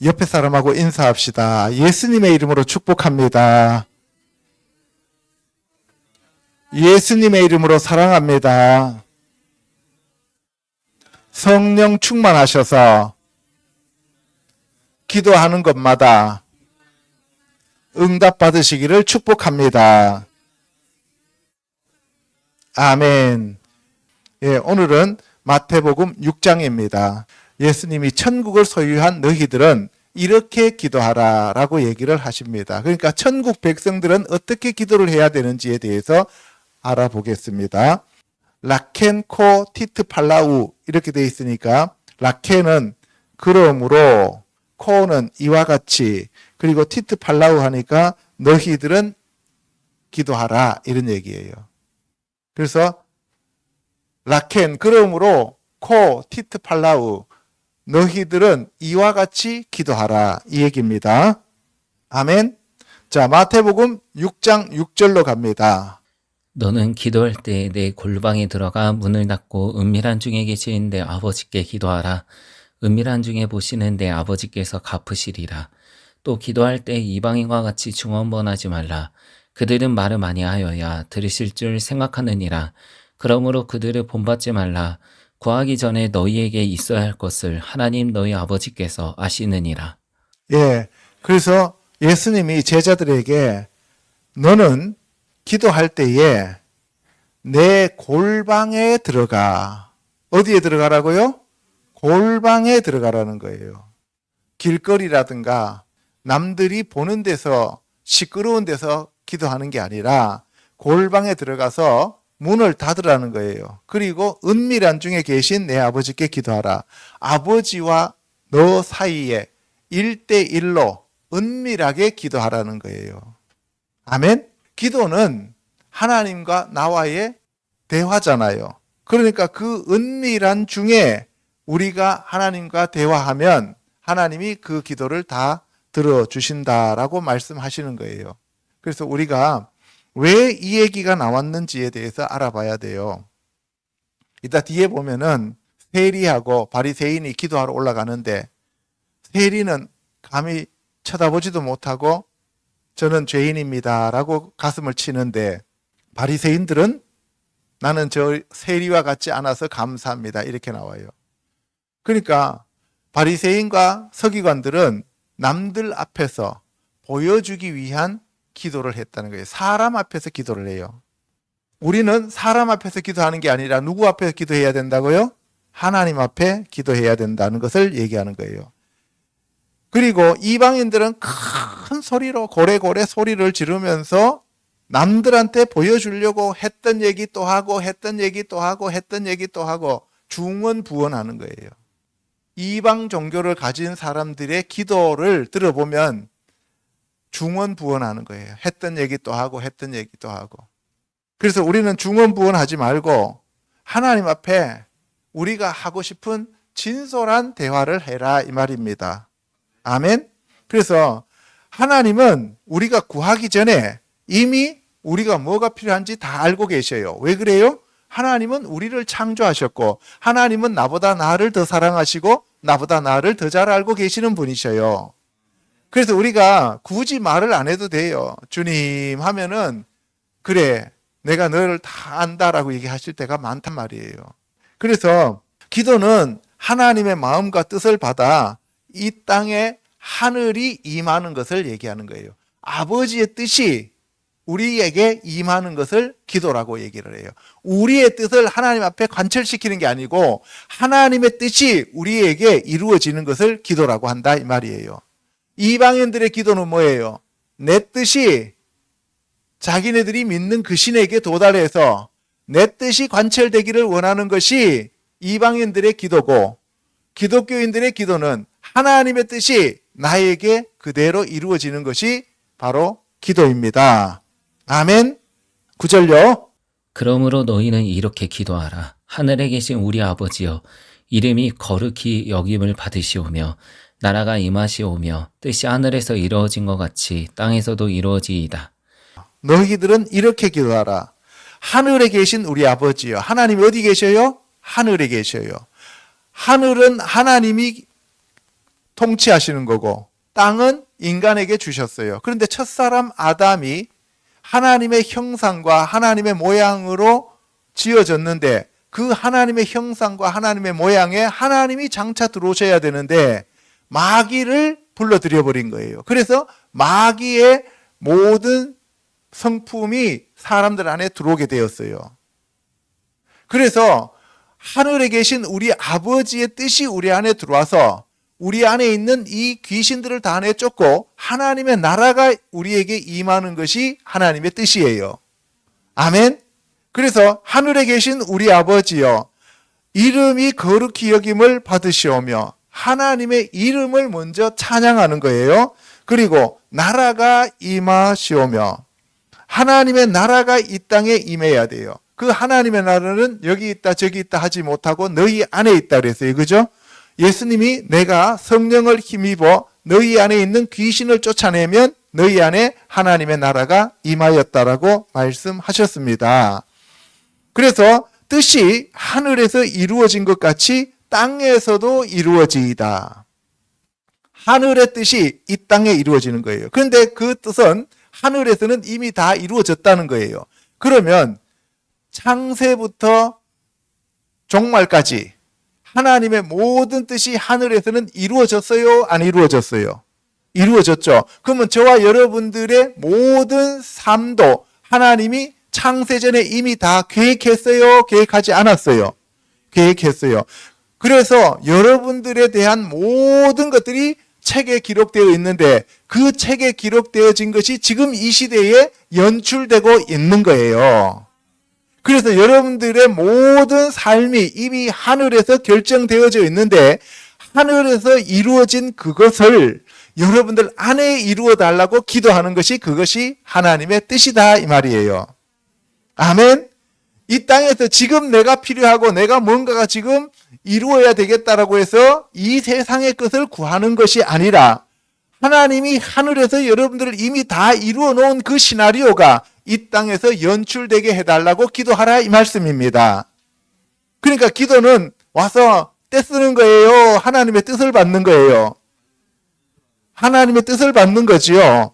옆에 사람하고 인사합시다. 예수님의 이름으로 축복합니다. 예수님의 이름으로 사랑합니다. 성령 충만하셔서 기도하는 것마다 응답 받으시기를 축복합니다. 아멘. 예, 오늘은 마태복음 6장입니다. 예수님이 천국을 소유한 너희들은 이렇게 기도하라 라고 얘기를 하십니다. 그러니까 천국 백성들은 어떻게 기도를 해야 되는지에 대해서 알아보겠습니다. 라켄 코 티트 팔라우 이렇게 되어 있으니까 라켄은 그러므로, 코는 이와 같이, 그리고 티트 팔라우 하니까 너희들은 기도하라 이런 얘기예요. 그래서 라켄 그러므로 코 티트 팔라우 너희들은 이와 같이 기도하라 이 얘기입니다. 아멘. 자, 마태복음 6장 6절로 갑니다. 너는 기도할 때 내 골방에 들어가 문을 닫고 은밀한 중에 계신 내 아버지께 기도하라. 은밀한 중에 보시는 내 아버지께서 갚으시리라. 또 기도할 때 이방인과 같이 중언번하지 말라. 그들은 말을 많이 하여야 들으실 줄 생각하느니라. 그러므로 그들을 본받지 말라. 구하기 전에 너희에게 있어야 할 것을 하나님 너희 아버지께서 아시느니라. 예. 그래서 예수님이 제자들에게 너는 기도할 때에 내 골방에 들어가. 어디에 들어가라고요? 골방에 들어가라는 거예요. 길거리라든가 남들이 보는 데서, 시끄러운 데서 기도하는 게 아니라 골방에 들어가서 문을 닫으라는 거예요. 그리고 은밀한 중에 계신 내 아버지께 기도하라. 아버지와 너 사이에 1대1로 은밀하게 기도하라는 거예요. 아멘? 기도는 하나님과 나와의 대화잖아요. 그러니까 그 은밀한 중에 우리가 하나님과 대화하면 하나님이 그 기도를 다 들어주신다라고 말씀하시는 거예요. 그래서 우리가 왜 이 얘기가 나왔는지에 대해서 알아봐야 돼요. 이따 뒤에 보면은 세리하고 바리새인이 기도하러 올라가는데 세리는 감히 쳐다보지도 못하고 저는 죄인입니다 라고 가슴을 치는데 바리새인들은 나는 저 세리와 같지 않아서 감사합니다 이렇게 나와요. 그러니까 바리새인과 서기관들은 남들 앞에서 보여주기 위한 기도를 했다는 거예요. 사람 앞에서 기도를 해요. 우리는 사람 앞에서 기도하는 게 아니라 누구 앞에서 기도해야 된다고요? 하나님 앞에 기도해야 된다는 것을 얘기하는 거예요. 그리고 이방인들은 큰 소리로 고래고래 소리를 지르면서 남들한테 보여주려고 했던 얘기 또 하고 했던 얘기 또 하고 했던 얘기 또 하고 중언부언하는 거예요. 이방 종교를 가진 사람들의 기도를 들어보면 중언부언하는 거예요. 했던 얘기 또 하고 했던 얘기 또 하고. 그래서 우리는 중언부언하지 말고 하나님 앞에 우리가 하고 싶은 진솔한 대화를 해라 이 말입니다. 아멘. 그래서 하나님은 우리가 구하기 전에 이미 우리가 뭐가 필요한지 다 알고 계셔요. 왜 그래요? 하나님은 우리를 창조하셨고 하나님은 나보다 나를 더 사랑하시고 나보다 나를 더 잘 알고 계시는 분이셔요. 그래서 우리가 굳이 말을 안 해도 돼요. 주님 하면은 그래 내가 너를 다 안다라고 얘기하실 때가 많단 말이에요. 그래서 기도는 하나님의 마음과 뜻을 받아 이 땅에 하늘이 임하는 것을 얘기하는 거예요. 아버지의 뜻이 우리에게 임하는 것을 기도라고 얘기를 해요. 우리의 뜻을 하나님 앞에 관철시키는 게 아니고 하나님의 뜻이 우리에게 이루어지는 것을 기도라고 한다 이 말이에요. 이방인들의 기도는 뭐예요? 내 뜻이 자기네들이 믿는 그 신에게 도달해서 내 뜻이 관철되기를 원하는 것이 이방인들의 기도고 기독교인들의 기도는 하나님의 뜻이 나에게 그대로 이루어지는 것이 바로 기도입니다. 아멘. 9절요. 그러므로 너희는 이렇게 기도하라. 하늘에 계신 우리 아버지여, 이름이 거룩히 여김을 받으시오며 나라가 임하시오며 뜻이 하늘에서 이루어진 것 같이 땅에서도 이루어지이다. 너희들은 이렇게 기도하라. 하늘에 계신 우리 아버지여. 하나님이 어디 계셔요? 하늘에 계셔요. 하늘은 하나님이 통치하시는 거고 땅은 인간에게 주셨어요. 그런데 첫사람 아담이 하나님의 형상과 하나님의 모양으로 지어졌는데 그 하나님의 형상과 하나님의 모양에 하나님이 장차 들어오셔야 되는데 마귀를 불러들여 버린 거예요. 그래서 마귀의 모든 성품이 사람들 안에 들어오게 되었어요. 그래서 하늘에 계신 우리 아버지의 뜻이 우리 안에 들어와서 우리 안에 있는 이 귀신들을 다 내쫓고 하나님의 나라가 우리에게 임하는 것이 하나님의 뜻이에요. 아멘. 그래서 하늘에 계신 우리 아버지여 이름이 거룩히 여김을 받으시오며 하나님의 이름을 먼저 찬양하는 거예요. 그리고 나라가 임하시오며 하나님의 나라가 이 땅에 임해야 돼요. 그 하나님의 나라는 여기 있다 저기 있다 하지 못하고 너희 안에 있다 그랬어요. 그죠? 예수님이 내가 성령을 힘입어 너희 안에 있는 귀신을 쫓아내면 너희 안에 하나님의 나라가 임하였다라고 말씀하셨습니다. 그래서 뜻이 하늘에서 이루어진 것 같이 땅에서도 이루어지이다. 하늘의 뜻이 이 땅에 이루어지는 거예요. 그런데 그 뜻은 하늘에서는 이미 다 이루어졌다는 거예요. 그러면 창세부터 종말까지 하나님의 모든 뜻이 하늘에서는 이루어졌어요? 안 이루어졌어요? 이루어졌죠. 그러면 저와 여러분들의 모든 삶도 하나님이 창세전에 이미 다 계획했어요? 계획하지 않았어요? 계획했어요. 그래서 여러분들에 대한 모든 것들이 책에 기록되어 있는데 그 책에 기록되어진 것이 지금 이 시대에 연출되고 있는 거예요. 그래서 여러분들의 모든 삶이 이미 하늘에서 결정되어져 있는데 하늘에서 이루어진 그것을 여러분들 안에 이루어 달라고 기도하는 것이 그것이 하나님의 뜻이다 이 말이에요. 아멘. 이 땅에서 지금 내가 필요하고 내가 뭔가가 지금 이루어야 되겠다라고 해서 이 세상의 것을 구하는 것이 아니라 하나님이 하늘에서 여러분들을 이미 다 이루어 놓은 그 시나리오가 이 땅에서 연출되게 해달라고 기도하라 이 말씀입니다. 그러니까 기도는 와서 떼쓰는 거예요? 하나님의 뜻을 받는 거예요? 하나님의 뜻을 받는 거지요.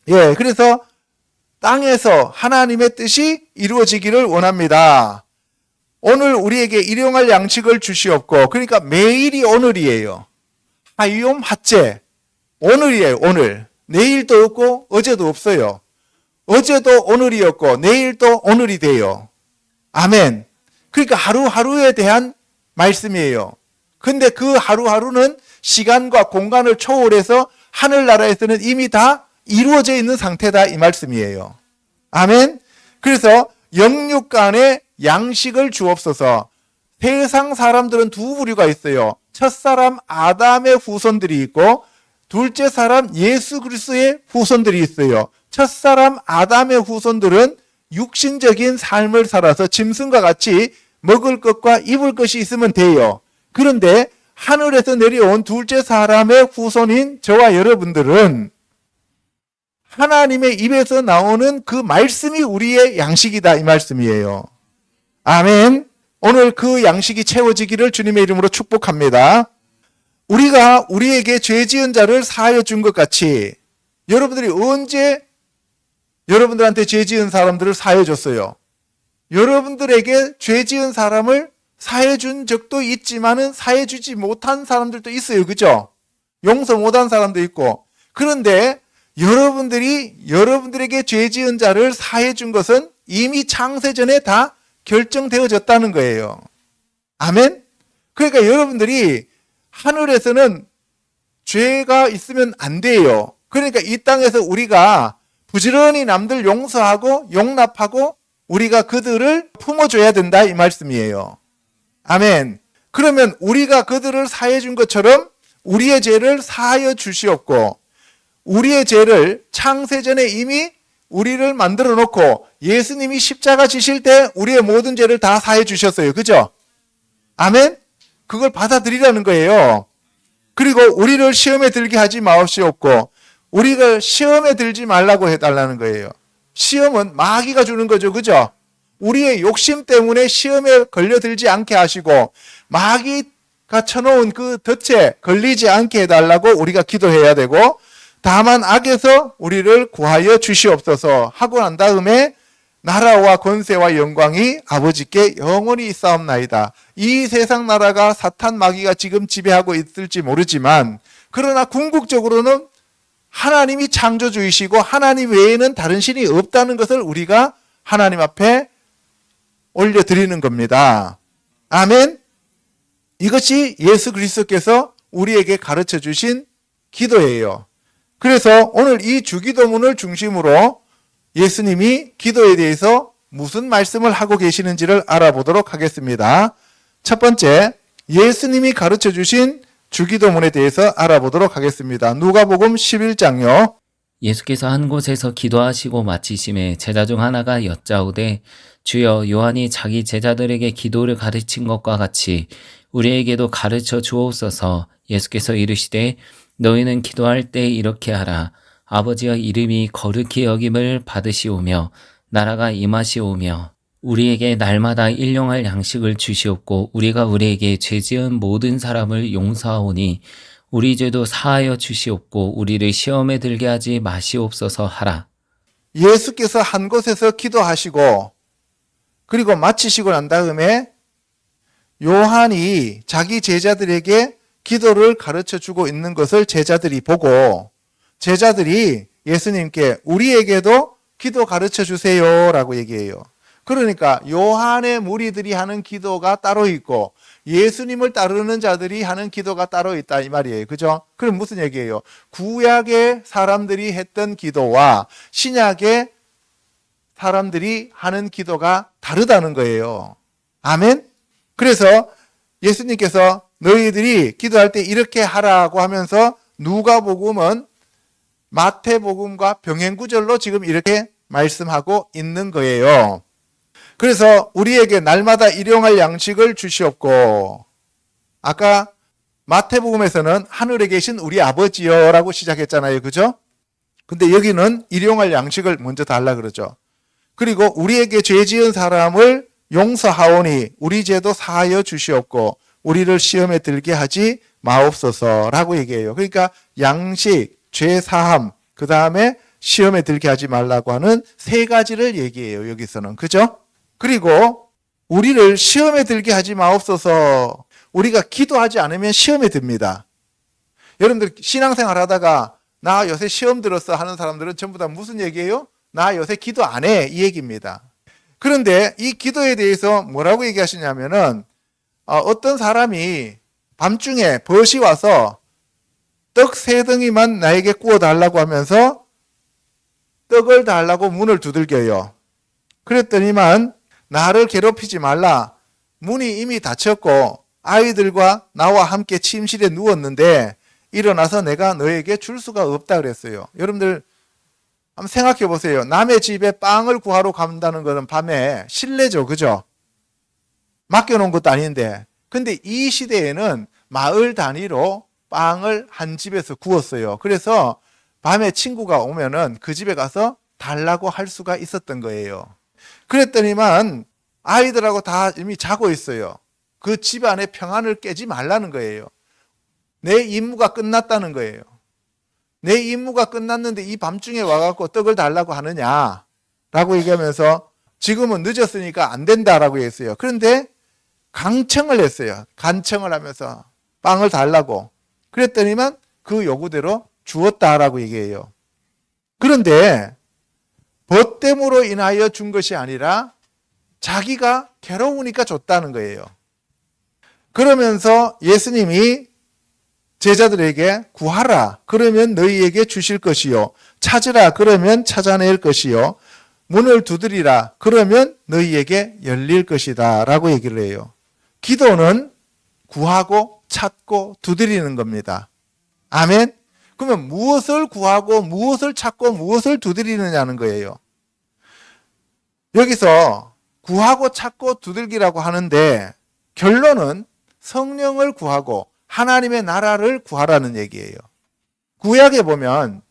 예, 그래서 땅에서 하나님의 뜻이 이루어지기를 원합니다. 오늘 우리에게 일용할 양식을 주시옵고, 그러니까 매일이 오늘이에요. 하이옴 하째 오늘이에요. 오늘. 내일도 없고 어제도 없어요. 어제도 오늘이었고 내일도 오늘이 돼요. 아멘. 그러니까 하루하루에 대한 말씀이에요. 근데 그 하루하루는 시간과 공간을 초월해서 하늘나라에서는 이미 다 이루어져 있는 상태다 이 말씀이에요. 아멘. 그래서 영육간에 양식을 주옵소서. 세상 사람들은 두 부류가 있어요. 첫사람 아담의 후손들이 있고 둘째 사람 예수 그리스도의 후손들이 있어요. 첫사람 아담의 후손들은 육신적인 삶을 살아서 짐승과 같이 먹을 것과 입을 것이 있으면 돼요. 그런데 하늘에서 내려온 둘째 사람의 후손인 저와 여러분들은 하나님의 입에서 나오는 그 말씀이 우리의 양식이다 이 말씀이에요. 아멘. 오늘 그 양식이 채워지기를 주님의 이름으로 축복합니다. 우리가 우리에게 죄 지은 자를 사하여 준 것 같이 여러분들이 언제 여러분들한테 죄 지은 사람들을 사하여 줬어요? 여러분들에게 죄 지은 사람을 사해 준 적도 있지만은 사해 주지 못한 사람들도 있어요. 그죠? 용서 못한 사람도 있고. 그런데 여러분들이 여러분들에게 죄 지은 자를 사해 준 것은 이미 창세전에 다 결정되어졌다는 거예요. 아멘? 그러니까 여러분들이 하늘에서는 죄가 있으면 안 돼요. 그러니까 이 땅에서 우리가 부지런히 남들 용서하고 용납하고 우리가 그들을 품어줘야 된다 이 말씀이에요. 아멘. 그러면 우리가 그들을 사해 준 것처럼 우리의 죄를 사하여 주시옵고 우리의 죄를 창세전에 이미 우리를 만들어 놓고 예수님이 십자가 지실 때 우리의 모든 죄를 다 사해 주셨어요. 그죠? 아멘. 그걸 받아들이라는 거예요. 그리고 우리를 시험에 들게 하지 마옵시옵고 우리가 시험에 들지 말라고 해달라는 거예요. 시험은 마귀가 주는 거죠. 그죠? 우리의 욕심 때문에 시험에 걸려들지 않게 하시고 마귀 쳐놓은 그 덫에 걸리지 않게 해달라고 우리가 기도해야 되고, 다만 악에서 우리를 구하여 주시옵소서 하고 난 다음에 나라와 권세와 영광이 아버지께 영원히 있사옵나이다. 이 세상 나라가 사탄 마귀가 지금 지배하고 있을지 모르지만, 그러나 궁극적으로는 하나님이 창조주이시고 하나님 외에는 다른 신이 없다는 것을 우리가 하나님 앞에 올려드리는 겁니다. 아멘. 이것이 예수 그리스도께서 우리에게 가르쳐 주신 기도예요. 그래서 오늘 이 주기도문을 중심으로 예수님이 기도에 대해서 무슨 말씀을 하고 계시는지를 알아보도록 하겠습니다. 첫 번째, 예수님이 가르쳐 주신 주기도문에 대해서 알아보도록 하겠습니다. 누가복음 11장요. 예수께서 한 곳에서 기도하시고 마치심에 제자 중 하나가 여짜오되 주여 요한이 자기 제자들에게 기도를 가르친 것과 같이 우리에게도 가르쳐 주옵소서. 예수께서 이르시되 너희는 기도할 때 이렇게 하라. 아버지의 이름이 거룩히 여김을 받으시오며 나라가 임하시오며 우리에게 날마다 일용할 양식을 주시옵고 우리가 우리에게 죄지은 모든 사람을 용서하오니 우리 죄도 사하여 주시옵고 우리를 시험에 들게 하지 마시옵소서 하라. 예수께서 한 곳에서 기도하시고 그리고 마치시고 난 다음에 요한이 자기 제자들에게 기도를 가르쳐 주고 있는 것을 제자들이 보고 제자들이 예수님께 우리에게도 기도 가르쳐 주세요 라고 얘기해요. 그러니까 요한의 무리들이 하는 기도가 따로 있고 예수님을 따르는 자들이 하는 기도가 따로 있다 이 말이에요. 그죠? 그럼 무슨 얘기예요? 구약의 사람들이 했던 기도와 신약의 사람들이 하는 기도가 다르다는 거예요. 아멘? 그래서 예수님께서 너희들이 기도할 때 이렇게 하라고 하면서 누가복음은 마태복음과 병행구절로 지금 이렇게 말씀하고 있는 거예요. 그래서 우리에게 날마다 일용할 양식을 주시옵고 아까 마태복음에서는 하늘에 계신 우리 아버지여라고 시작했잖아요. 그죠? 근데 여기는 일용할 양식을 먼저 달라 그러죠. 그리고 우리에게 죄 지은 사람을 용서하오니 우리 죄도 사하여 주시옵고 우리를 시험에 들게 하지 마옵소서라고 얘기해요. 그러니까 양식, 죄 사함, 그 다음에 시험에 들게 하지 말라고 하는 세 가지를 얘기해요. 여기서는. 그죠? 그리고 우리를 시험에 들게 하지 마옵소서. 우리가 기도하지 않으면 시험에 듭니다. 여러분들 신앙생활 하다가 나 요새 시험 들었어 하는 사람들은 전부 다 무슨 얘기예요? 나 요새 기도 안 해 이 얘기입니다. 그런데 이 기도에 대해서 뭐라고 얘기하시냐면은 어떤 사람이 밤중에 벗이 와서 떡 3덩이만 나에게 구워 달라고 하면서 떡을 달라고 문을 두들겨요. 그랬더니만 나를 괴롭히지 말라. 문이 이미 닫혔고 아이들과 나와 함께 침실에 누웠는데 일어나서 내가 너에게 줄 수가 없다 그랬어요. 여러분들 한번 생각해 보세요. 남의 집에 빵을 구하러 간다는 것은 밤에 실례죠. 그죠? 맡겨놓은 것도 아닌데. 근데 이 시대에는 마을 단위로 빵을 한 집에서 구웠어요. 그래서 밤에 친구가 오면은 그 집에 가서 달라고 할 수가 있었던 거예요. 그랬더니만 아이들하고 다 이미 자고 있어요. 그 집안의 평안을 깨지 말라는 거예요. 내 임무가 끝났다는 거예요. 내 임무가 끝났는데 이 밤중에 와갖고 떡을 달라고 하느냐 라고 얘기하면서 지금은 늦었으니까 안 된다라고 했어요. 그런데 강청을 했어요. 간청을 하면서 빵을 달라고. 그랬더니만 그 요구대로 주었다라고 얘기해요. 그런데 벗됨으로 인하여 준 것이 아니라 자기가 괴로우니까 줬다는 거예요. 그러면서 예수님이 제자들에게 구하라 그러면 너희에게 주실 것이요 찾으라 그러면 찾아낼 것이요 문을 두드리라 그러면 너희에게 열릴 것이다 라고 얘기를 해요. 기도는 구하고 찾고 두드리는 겁니다. 아멘. 그러면 무엇을 구하고 무엇을 찾고 무엇을 두드리느냐는 거예요. 여기서 구하고 찾고 두들기라고 하는데 결론은 성령을 구하고 하나님의 나라를 구하라는 얘기예요. 구약에 보면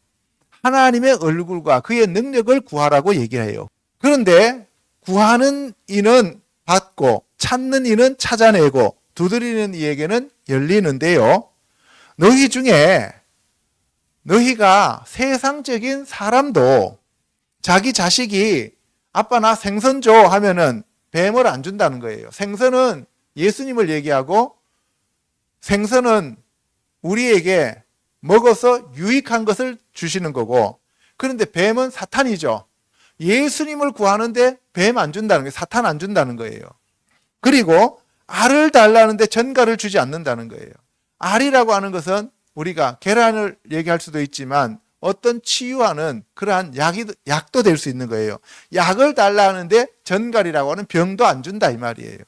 하나님의 얼굴과 그의 능력을 구하라고 얘기해요. 그런데 구하는 이는 받고 찾는 이는 찾아내고 두드리는 이에게는 열리는데요. 너희 중에 너희가 세상적인 사람도 자기 자식이 아빠 나 생선 줘 하면은 뱀을 안 준다는 거예요. 생선은 예수님을 얘기하고 생선은 우리에게 먹어서 유익한 것을 주시는 거고, 그런데 뱀은 사탄이죠. 예수님을 구하는데 뱀 안 준다는 거예요. 사탄 안 준다는 거예요. 그리고 알을 달라는데 전갈을 주지 않는다는 거예요. 알이라고 하는 것은 우리가 계란을 얘기할 수도 있지만 어떤 치유하는 그러한 약도 될 수 있는 거예요. 약을 달라 하는데 전갈이라고 하는 병도 안 준다 이 말이에요.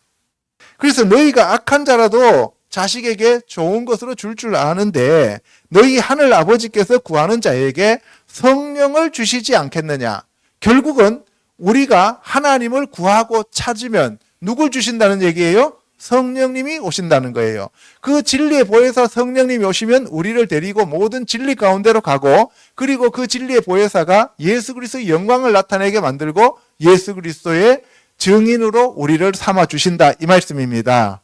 그래서 너희가 악한 자라도 자식에게 좋은 것으로 줄 아는데 너희 하늘 아버지께서 구하는 자에게 성령을 주시지 않겠느냐. 결국은 우리가 하나님을 구하고 찾으면 누굴 주신다는 얘기예요? 성령님이 오신다는 거예요. 그 진리의 보혜사 성령님이 오시면 우리를 데리고 모든 진리 가운데로 가고, 그리고 그 진리의 보혜사가 예수 그리스도의 영광을 나타내게 만들고 예수 그리스도의 증인으로 우리를 삼아 주신다 이 말씀입니다.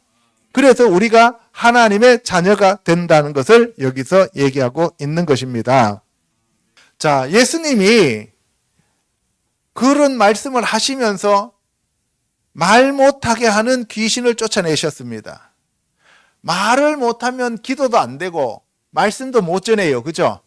그래서 우리가 하나님의 자녀가 된다는 것을 여기서 얘기하고 있는 것입니다. 자, 예수님이 그런 말씀을 하시면서 말 못하게 하는 귀신을 쫓아내셨습니다. 말을 못하면 기도도 안 되고 말씀도 못 전해요. 그죠?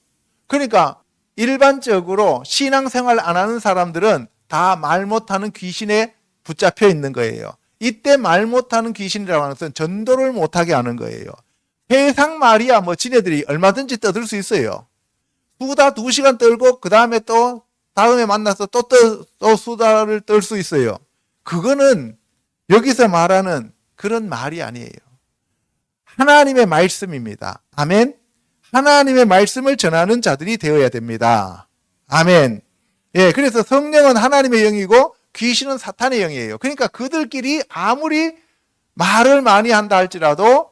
그러니까 일반적으로 신앙생활 안 하는 사람들은 다 말 못하는 귀신에 붙잡혀 있는 거예요. 이때 말 못하는 귀신이라고 하는 것은 전도를 못하게 하는 거예요. 세상 말이야 뭐 지네들이 얼마든지 떠들 수 있어요. 수다 2시간 떨고 그 다음에 또 다음에 만나서 또 수다를 떨 수 있어요. 그거는 여기서 말하는 그런 말이 아니에요. 하나님의 말씀입니다. 아멘. 하나님의 말씀을 전하는 자들이 되어야 됩니다. 아멘. 예, 그래서 성령은 하나님의 영이고 귀신은 사탄의 영이에요. 그러니까 그들끼리 아무리 말을 많이 한다 할지라도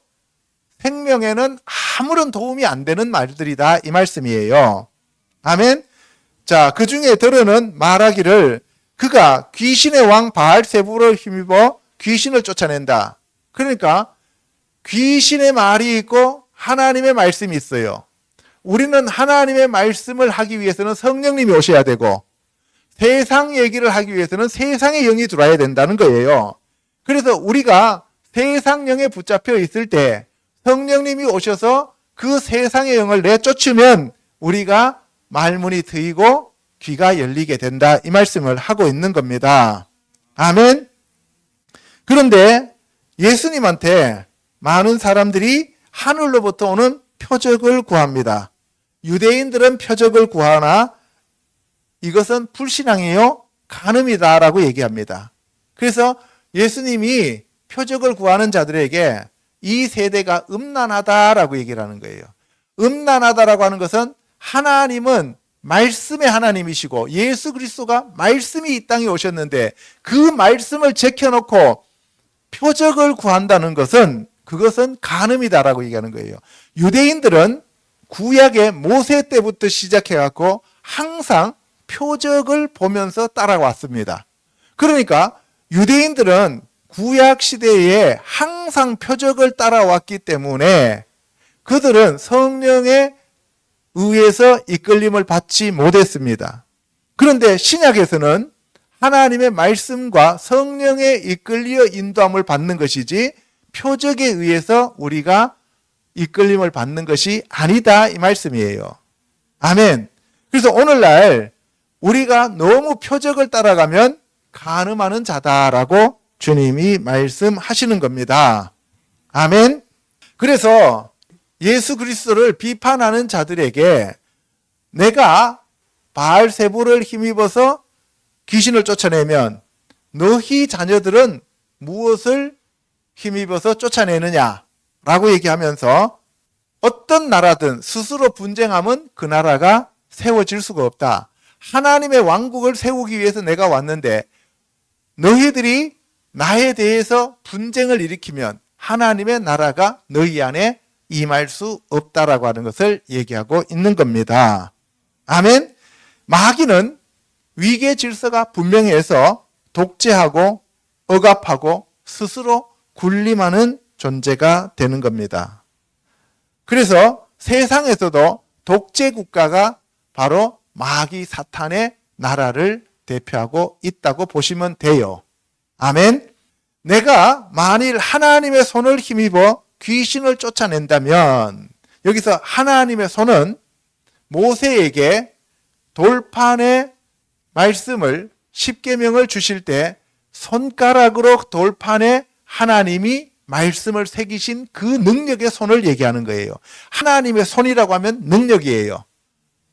생명에는 아무런 도움이 안 되는 말들이다 이 말씀이에요. 아멘. 자, 그 중에 들어는 말하기를 그가 귀신의 왕 바알세불을 힘입어 귀신을 쫓아낸다. 그러니까 귀신의 말이 있고 하나님의 말씀이 있어요. 우리는 하나님의 말씀을 하기 위해서는 성령님이 오셔야 되고 세상 얘기를 하기 위해서는 세상의 영이 들어와야 된다는 거예요. 그래서 우리가 세상 영에 붙잡혀 있을 때 성령님이 오셔서 그 세상의 영을 내쫓으면 우리가 말문이 트이고 귀가 열리게 된다 이 말씀을 하고 있는 겁니다. 아멘. 그런데 예수님한테 많은 사람들이 하늘로부터 오는 표적을 구합니다. 유대인들은 표적을 구하나 이것은 불신앙이요 간음이다라고 얘기합니다. 그래서 예수님이 표적을 구하는 자들에게 이 세대가 음란하다라고 얘기를 하는 거예요. 음란하다라고 하는 것은 하나님은 말씀의 하나님이시고 예수 그리스도가 말씀이 이 땅에 오셨는데 그 말씀을 제껴놓고 표적을 구한다는 것은 그것은 간음이다라고 얘기하는 거예요. 유대인들은 구약의 모세 때부터 시작해갖고 항상 표적을 보면서 따라왔습니다. 그러니까 유대인들은 구약 시대에 항상 표적을 따라왔기 때문에 그들은 성령의 의해서 이끌림을 받지 못했습니다. 그런데 신약에서는 하나님의 말씀과 성령의 이끌려 인도함을 받는 것이지 표적에 의해서 우리가 이끌림을 받는 것이 아니다 이 말씀이에요. 아멘. 그래서 오늘날 우리가 너무 표적을 따라가면 간음하는 자다라고 주님이 말씀하시는 겁니다. 아멘. 그래서 예수 그리스도를 비판하는 자들에게 내가 바알세불을 힘입어서 귀신을 쫓아내면 너희 자녀들은 무엇을 힘입어서 쫓아내느냐라고 얘기하면서 어떤 나라든 스스로 분쟁하면 그 나라가 세워질 수가 없다. 하나님의 왕국을 세우기 위해서 내가 왔는데 너희들이 나에 대해서 분쟁을 일으키면 하나님의 나라가 너희 안에 임할 수 없다라고 하는 것을 얘기하고 있는 겁니다. 아멘. 마귀는 위계 질서가 분명해서 독재하고 억압하고 스스로 군림하는 존재가 되는 겁니다. 그래서 세상에서도 독재 국가가 바로 마귀 사탄의 나라를 대표하고 있다고 보시면 돼요. 아멘. 내가 만일 하나님의 손을 힘입어 귀신을 쫓아낸다면, 여기서 하나님의 손은 모세에게 돌판의 말씀을, 십계명을 주실 때 손가락으로 돌판에 하나님이 말씀을 새기신 그 능력의 손을 얘기하는 거예요. 하나님의 손이라고 하면 능력이에요.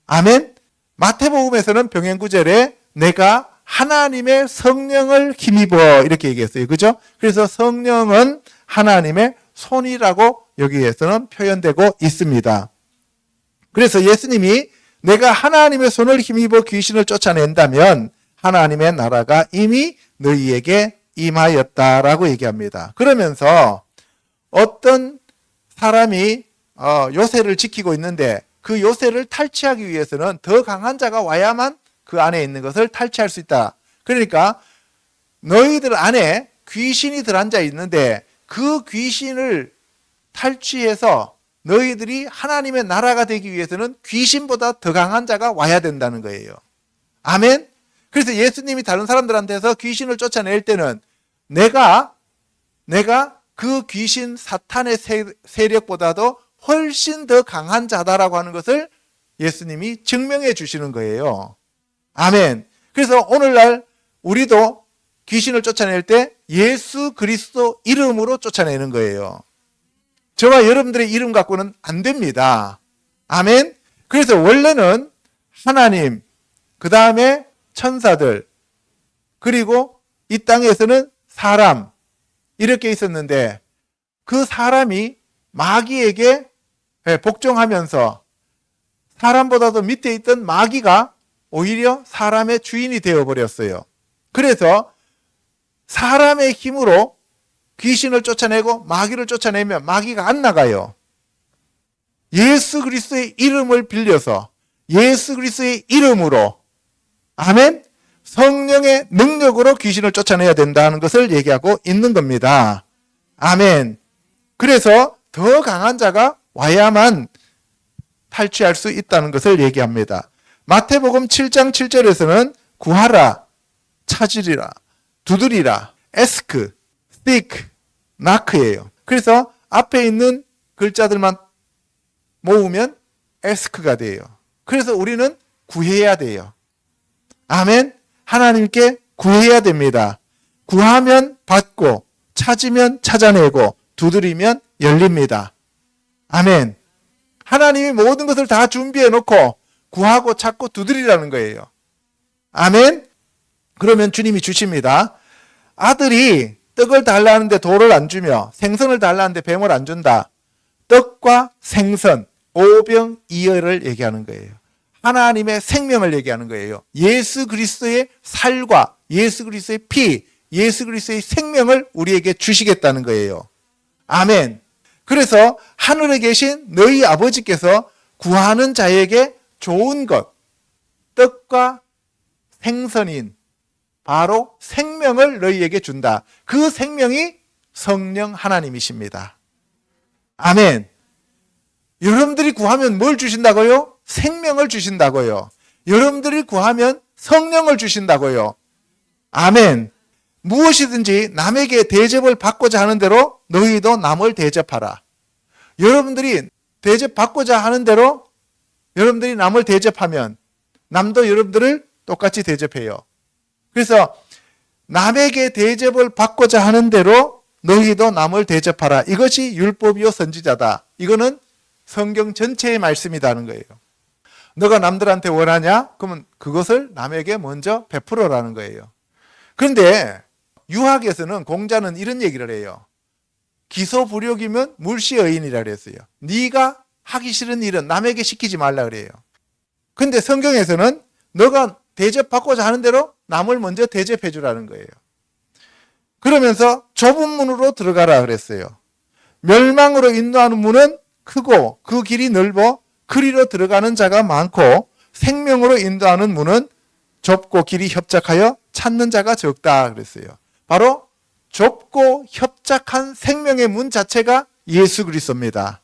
아멘. 마태복음에서는 병행구절에 내가 하나님의 성령을 힘입어 이렇게 얘기했어요. 그죠? 그래서 성령은 하나님의 손이라고 여기에서는 표현되고 있습니다. 그래서 예수님이 내가 하나님의 손을 힘입어 귀신을 쫓아낸다면 하나님의 나라가 이미 너희에게 임하였다라고 얘기합니다. 그러면서 어떤 사람이 요새를 지키고 있는데 그 요새를 탈취하기 위해서는 더 강한 자가 와야만 그 안에 있는 것을 탈취할 수 있다. 그러니까 너희들 안에 귀신이 들어앉아 있는데 그 귀신을 탈취해서 너희들이 하나님의 나라가 되기 위해서는 귀신보다 더 강한 자가 와야 된다는 거예요. 아멘. 그래서 예수님이 다른 사람들한테서 귀신을 쫓아낼 때는 내가 그 귀신 사탄의 세력보다도 훨씬 더 강한 자다라고 하는 것을 예수님이 증명해 주시는 거예요. 아멘. 그래서 오늘날 우리도 귀신을 쫓아낼 때 예수 그리스도 이름으로 쫓아내는 거예요. 저와 여러분들의 이름 갖고는 안 됩니다. 아멘. 그래서 원래는 하나님, 그 다음에 천사들, 그리고 이 땅에서는 사람, 이렇게 있었는데 그 사람이 마귀에게 복종하면서 사람보다도 밑에 있던 마귀가 오히려 사람의 주인이 되어버렸어요. 그래서 사람의 힘으로 귀신을 쫓아내고 마귀를 쫓아내면 마귀가 안 나가요. 예수 그리스도의 이름을 빌려서 예수 그리스도의 이름으로, 아멘, 성령의 능력으로 귀신을 쫓아내야 된다는 것을 얘기하고 있는 겁니다. 아멘. 그래서 더 강한 자가 와야만 탈취할 수 있다는 것을 얘기합니다. 마태복음 7장 7절에서는 구하라, 찾으리라, 두드리라, 에스크, 스티크, 나크예요. 그래서 앞에 있는 글자들만 모으면 에스크가 돼요. 그래서 우리는 구해야 돼요. 아멘. 하나님께 구해야 됩니다. 구하면 받고, 찾으면 찾아내고, 두드리면 열립니다. 아멘. 하나님이 모든 것을 다 준비해 놓고 구하고 찾고 두드리라는 거예요. 아멘. 그러면 주님이 주십니다. 아들이 떡을 달라는데 돌을 안 주며 생선을 달라는데 뱀을 안 준다. 떡과 생선, 오병이어를 얘기하는 거예요. 하나님의 생명을 얘기하는 거예요. 예수 그리스도의 살과 예수 그리스도의 피, 예수 그리스도의 생명을 우리에게 주시겠다는 거예요. 아멘. 그래서 하늘에 계신 너희 아버지께서 구하는 자에게 좋은 것, 떡과 생선인 바로 생명을 너희에게 준다. 그 생명이 성령 하나님이십니다. 아멘. 여러분들이 구하면 뭘 주신다고요? 생명을 주신다고요. 여러분들이 구하면 성령을 주신다고요. 아멘. 무엇이든지 남에게 대접을 받고자 하는 대로 너희도 남을 대접하라. 여러분들이 대접받고자 하는 대로 여러분들이 남을 대접하면 남도 여러분들을 똑같이 대접해요. 그래서 남에게 대접을 받고자 하는 대로 너희도 남을 대접하라. 이것이 율법이요 선지자다. 이거는 성경 전체의 말씀이라는 거예요. 너가 남들한테 원하냐? 그러면 그것을 남에게 먼저 베풀어라는 거예요. 그런데 유학에서는 공자는 이런 얘기를 해요. 기소불욕이면 물시여인이라 그랬어요. 네가 하기 싫은 일은 남에게 시키지 말라 그래요. 근데 성경에서는 너가 대접받고자 하는 대로 남을 먼저 대접해 주라는 거예요. 그러면서 좁은 문으로 들어가라 그랬어요. 멸망으로 인도하는 문은 크고 그 길이 넓어 그리로 들어가는 자가 많고 생명으로 인도하는 문은 좁고 길이 협착하여 찾는 자가 적다 그랬어요. 바로 좁고 협착한 생명의 문 자체가 예수 그리스도입니다.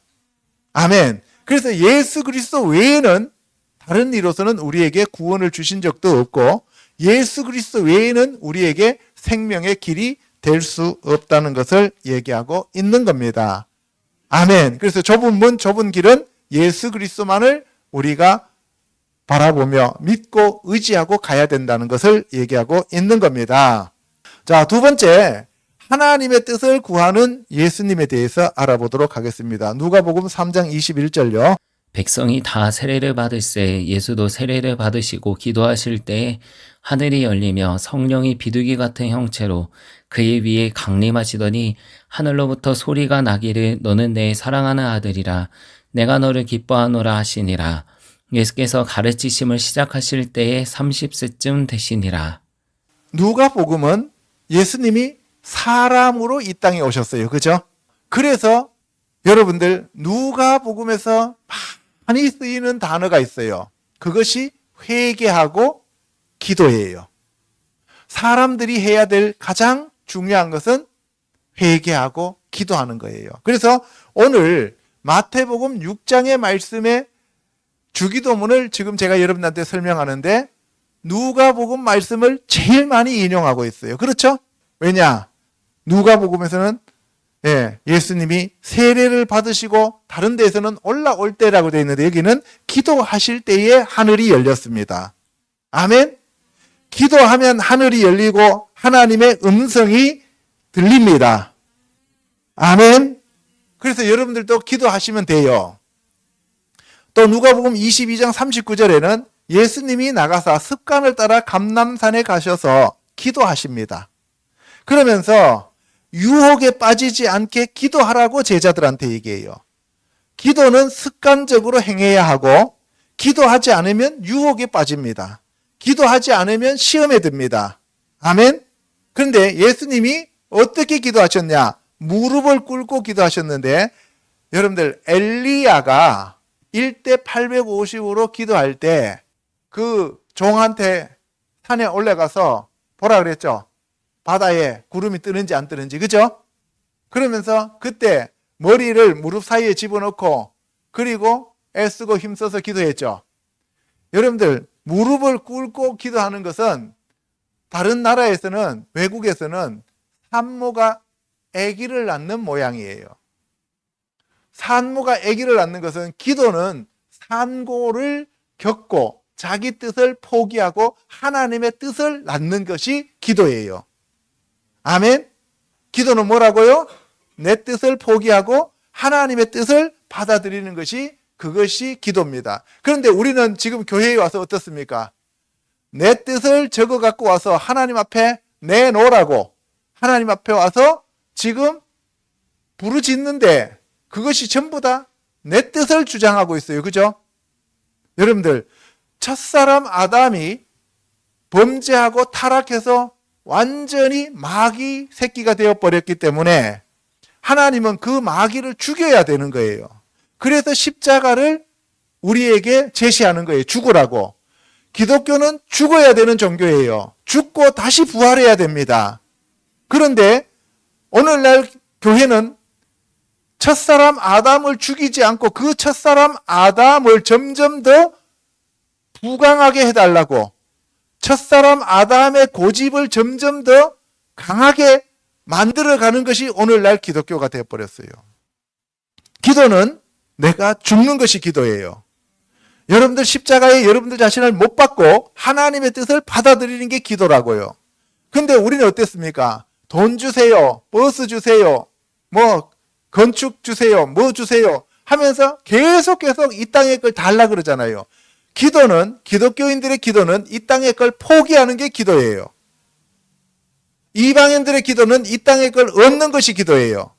아멘. 그래서 예수 그리스도 외에는 다른 이로서는 우리에게 구원을 주신 적도 없고 예수 그리스도 외에는 우리에게 생명의 길이 될 수 없다는 것을 얘기하고 있는 겁니다. 아멘. 그래서 좁은 문, 좁은 길은 예수 그리스도만을 우리가 바라보며 믿고 의지하고 가야 된다는 것을 얘기하고 있는 겁니다. 자, 두 번째, 하나님의 뜻을 구하는 예수님에 대해서 알아보도록 하겠습니다. 누가복음 3장 21절요. 백성이 다 세례를 받을새 예수도 세례를 받으시고 기도하실 때에 하늘이 열리며 성령이 비둘기 같은 형체로 그의 위에 강림하시더니 하늘로부터 소리가 나기를 너는 내 사랑하는 아들이라 내가 너를 기뻐하노라 하시니라. 예수께서 가르치심을 시작하실 때에 30세쯤 되시니라. 누가복음은 예수님이 사람으로 이 땅에 오셨어요. 그죠? 그래서 여러분들 누가복음에서 많이 쓰이는 단어가 있어요. 그것이 회개하고 기도예요. 사람들이 해야 될 가장 중요한 것은 회개하고 기도하는 거예요. 그래서 오늘 마태복음 6장의 말씀의 주기도문을 지금 제가 여러분한테 설명하는데 누가복음 말씀을 제일 많이 인용하고 있어요. 그렇죠? 왜냐? 누가복음에서는 예수님이 세례를 받으시고 다른 데에서는 올라올 때라고 되어 있는데 여기는 기도하실 때에 하늘이 열렸습니다. 아멘? 기도하면 하늘이 열리고 하나님의 음성이 들립니다. 아멘? 그래서 여러분들도 기도하시면 돼요. 또 누가복음 22장 39절에는 예수님이 나가사 습관을 따라 감람산에 가셔서 기도하십니다. 그러면서 유혹에 빠지지 않게 기도하라고 제자들한테 얘기해요. 기도는 습관적으로 행해야 하고 기도하지 않으면 유혹에 빠집니다. 기도하지 않으면 시험에 듭니다. 아멘? 그런데 예수님이 어떻게 기도하셨냐? 무릎을 꿇고 기도하셨는데 여러분들 엘리야가 1대 850으로 기도할 때 그 종한테 산에 올라가서 보라 그랬죠? 바다에 구름이 뜨는지 안 뜨는지, 그죠? 그러면서 그때 머리를 무릎 사이에 집어넣고 그리고 애쓰고 힘써서 기도했죠. 여러분들 무릎을 꿇고 기도하는 것은 다른 나라에서는 외국에서는 산모가 아기를 낳는 모양이에요. 산모가 아기를 낳는 것은 기도는 산고를 겪고 자기 뜻을 포기하고 하나님의 뜻을 낳는 것이 기도예요. 아멘? 기도는 뭐라고요? 내 뜻을 포기하고 하나님의 뜻을 받아들이는 것이 그것이 기도입니다. 그런데 우리는 지금 교회에 와서 어떻습니까? 내 뜻을 적어 갖고 와서 하나님 앞에 내놓으라고 하나님 앞에 와서 지금 부르짖는데 그것이 전부 다 내 뜻을 주장하고 있어요. 그죠? 여러분들 첫사람 아담이 범죄하고 타락해서 완전히 마귀 새끼가 되어버렸기 때문에 하나님은 그 마귀를 죽여야 되는 거예요. 그래서 십자가를 우리에게 제시하는 거예요. 죽으라고. 기독교는 죽어야 되는 종교예요. 죽고 다시 부활해야 됩니다. 그런데 오늘날 교회는 첫사람 아담을 죽이지 않고 그 첫사람 아담을 점점 더 부강하게 해달라고 첫사람 아담의 고집을 점점 더 강하게 만들어가는 것이 오늘날 기독교가 되어버렸어요. 기도는 내가 죽는 것이 기도예요. 여러분들 십자가에 여러분들 자신을 못 받고 하나님의 뜻을 받아들이는 게 기도라고요. 근데 우리는 어땠습니까? 돈 주세요, 버스 주세요, 뭐 건축 주세요, 뭐 주세요 하면서 계속 이 땅의 걸 달라 그러잖아요. 기도는, 기독교인들의 기도는 이 땅의 걸 포기하는 게 기도예요. 이방인들의 기도는 이 땅의 걸 얻는 것이 기도예요.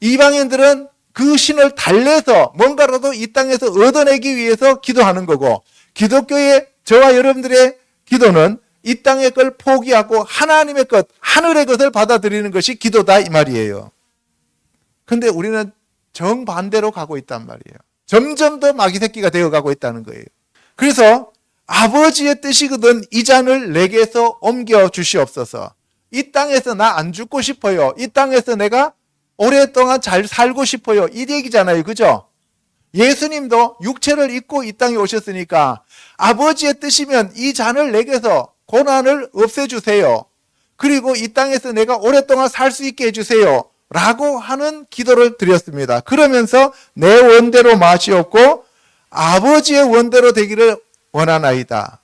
이방인들은 그 신을 달래서 뭔가라도 이 땅에서 얻어내기 위해서 기도하는 거고, 기독교의 저와 여러분들의 기도는 이 땅의 걸 포기하고 하나님의 것, 하늘의 것을 받아들이는 것이 기도다 이 말이에요. 근데 우리는 정반대로 가고 있단 말이에요. 점점 더 마귀 새끼가 되어가고 있다는 거예요. 그래서 아버지의 뜻이거든 이 잔을 내게서 옮겨 주시옵소서. 이 땅에서 나 안 죽고 싶어요. 이 땅에서 내가 오랫동안 잘 살고 싶어요. 이 얘기잖아요. 그죠? 예수님도 육체를 입고 이 땅에 오셨으니까 아버지의 뜻이면 이 잔을 내게서 고난을 없애주세요. 그리고 이 땅에서 내가 오랫동안 살 수 있게 해주세요. 라고 하는 기도를 드렸습니다. 그러면서 내 원대로 마시옵고 아버지의 원대로 되기를 원하나이다.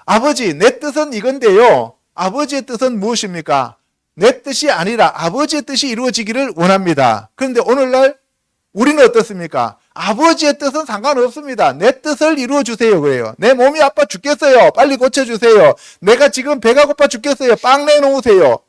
아버지, 내 뜻은 이건데요. 아버지의 뜻은 무엇입니까? 내 뜻이 아니라 아버지의 뜻이 이루어지기를 원합니다. 그런데 오늘날 우리는 어떻습니까? 아버지의 뜻은 상관없습니다. 내 뜻을 이루어 주세요. 그래요. 내 몸이 아파 죽겠어요. 빨리 고쳐주세요. 내가 지금 배가 고파 죽겠어요. 빵 내놓으세요.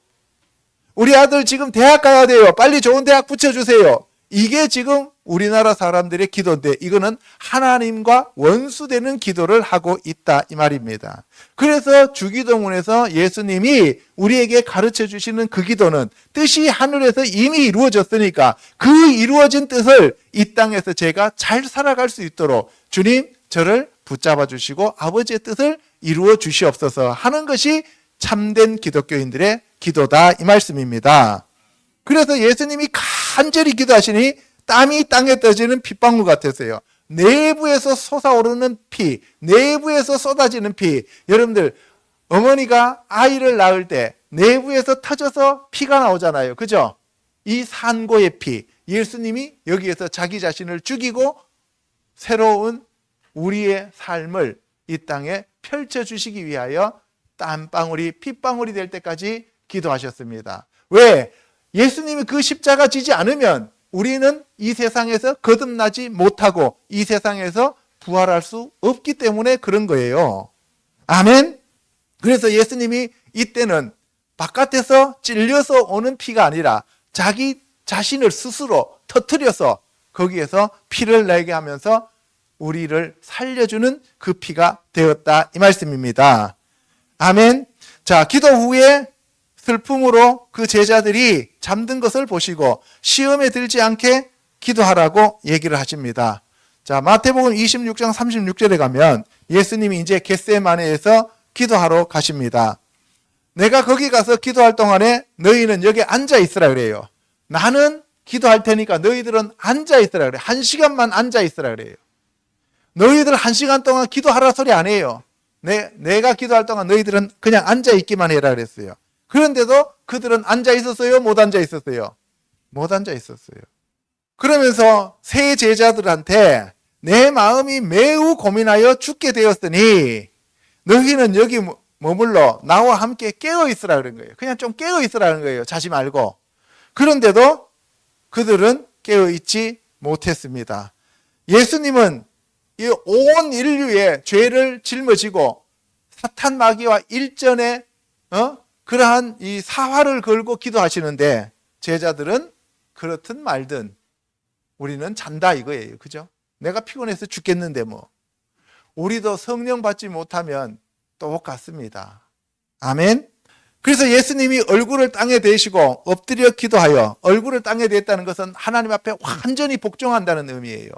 우리 아들 지금 대학 가야 돼요. 빨리 좋은 대학 붙여주세요. 이게 지금 우리나라 사람들의 기도인데 이거는 하나님과 원수되는 기도를 하고 있다 이 말입니다. 그래서 주기도문에서 예수님이 우리에게 가르쳐 주시는 그 기도는 뜻이 하늘에서 이미 이루어졌으니까 그 이루어진 뜻을 이 땅에서 제가 잘 살아갈 수 있도록 주님 저를 붙잡아 주시고 아버지의 뜻을 이루어 주시옵소서 하는 것이 참된 기독교인들의 기도다 이 말씀입니다. 그래서 예수님이 간절히 기도하시니 땀이 땅에 떨어지는 핏방울 같았어요. 내부에서 솟아오르는 피, 내부에서 쏟아지는 피. 여러분들 어머니가 아이를 낳을 때 내부에서 터져서 피가 나오잖아요. 그죠? 이 산고의 피. 예수님이 여기에서 자기 자신을 죽이고 새로운 우리의 삶을 이 땅에 펼쳐주시기 위하여 땀방울이 핏방울이 될 때까지 기도하셨습니다. 왜? 예수님이 그 십자가 지지 않으면 우리는 이 세상에서 거듭나지 못하고 이 세상에서 부활할 수 없기 때문에 그런 거예요. 아멘? 그래서 예수님이 이때는 바깥에서 찔려서 오는 피가 아니라 자기 자신을 스스로 터뜨려서 거기에서 피를 내게 하면서 우리를 살려주는 그 피가 되었다 이 말씀입니다. 아멘. 자, 기도 후에 슬픔으로 그 제자들이 잠든 것을 보시고 시험에 들지 않게 기도하라고 얘기를 하십니다. 자, 마태복음 26장 36절에 가면 예수님이 이제 겟세마네에서 기도하러 가십니다. 내가 거기 가서 기도할 동안에 너희는 여기 앉아 있으라 그래요. 나는 기도할 테니까 너희들은 앉아 있으라 그래요. 1시간만 앉아 있으라 그래요. 너희들 1시간 동안 기도하라 소리 안 해요. 내가 기도할 동안 너희들은 그냥 앉아 있기만 해라 그랬어요. 그런데도 그들은 앉아 있었어요? 못 앉아 있었어요? 못 앉아 있었어요. 그러면서 세 제자들한테 내 마음이 매우 고민하여 죽게 되었으니 너희는 여기 머물러 나와 함께 깨어 있으라 그런 거예요. 그냥 좀 깨어 있으라는 거예요. 자지 말고. 그런데도 그들은 깨어 있지 못했습니다. 예수님은 이 온 인류의 죄를 짊어지고 사탄 마귀와 일전에 그러한 이 사활을 걸고 기도하시는데 제자들은 그렇든 말든 우리는 잔다 이거예요. 그죠? 내가 피곤해서 죽겠는데 뭐. 우리도 성령 받지 못하면 똑같습니다. 아멘. 그래서 예수님이 얼굴을 땅에 대시고 엎드려 기도하여 얼굴을 땅에 댔다는 것은 하나님 앞에 완전히 복종한다는 의미예요.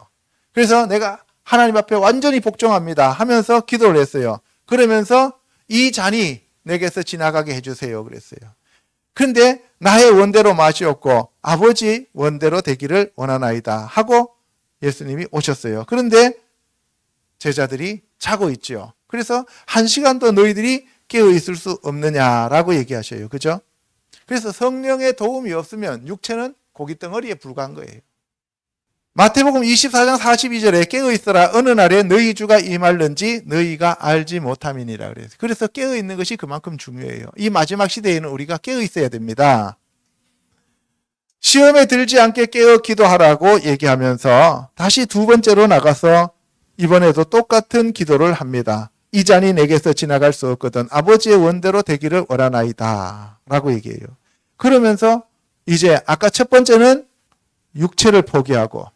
그래서 내가 하나님 앞에 완전히 복종합니다 하면서 기도를 했어요. 그러면서 이 잔이 내게서 지나가게 해주세요 그랬어요. 그런데 나의 원대로 마시옵고 아버지 원대로 되기를 원하나이다 하고 예수님이 오셨어요. 그런데 제자들이 자고 있죠. 그래서 1시간도 너희들이 깨어 있을 수 없느냐라고 얘기하셔요. 그죠? 그래서 성령의 도움이 없으면 육체는 고깃덩어리에 불과한 거예요. 마태복음 24장 42절에 깨어 있어라 어느 날에 너희 주가 임할는지 너희가 알지 못함이니라 그래요. 그래서 깨어 있는 것이 그만큼 중요해요. 이 마지막 시대에는 우리가 깨어 있어야 됩니다. 시험에 들지 않게 깨어 기도하라고 얘기하면서 다시 두 번째로 나가서 이번에도 똑같은 기도를 합니다. 이 잔이 내게서 지나갈 수 없거든 아버지의 원대로 되기를 원하나이다 라고 얘기해요. 그러면서 이제 아까 첫 번째는 육체를 포기하고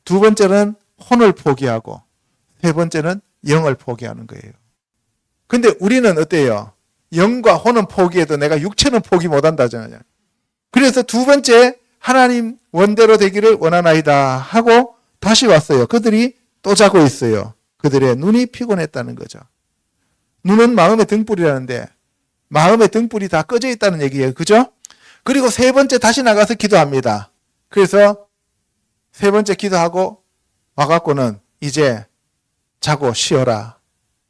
두 번째는 혼을 포기하고 세 번째는 영을 포기하는 거예요. 근데 우리는 어때요? 영과 혼은 포기해도 내가 육체는 포기 못한다잖아요. 그래서 두 번째 하나님 원대로 되기를 원하나이다 하고 다시 왔어요. 그들이 또 자고 있어요. 그들의 눈이 피곤했다는 거죠. 눈은 마음의 등불이라는데 마음의 등불이 다 꺼져 있다는 얘기예요. 그죠? 그리고 세 번째 다시 나가서 기도합니다. 그래서 세 번째 기도하고 와갖고는 이제 자고 쉬어라.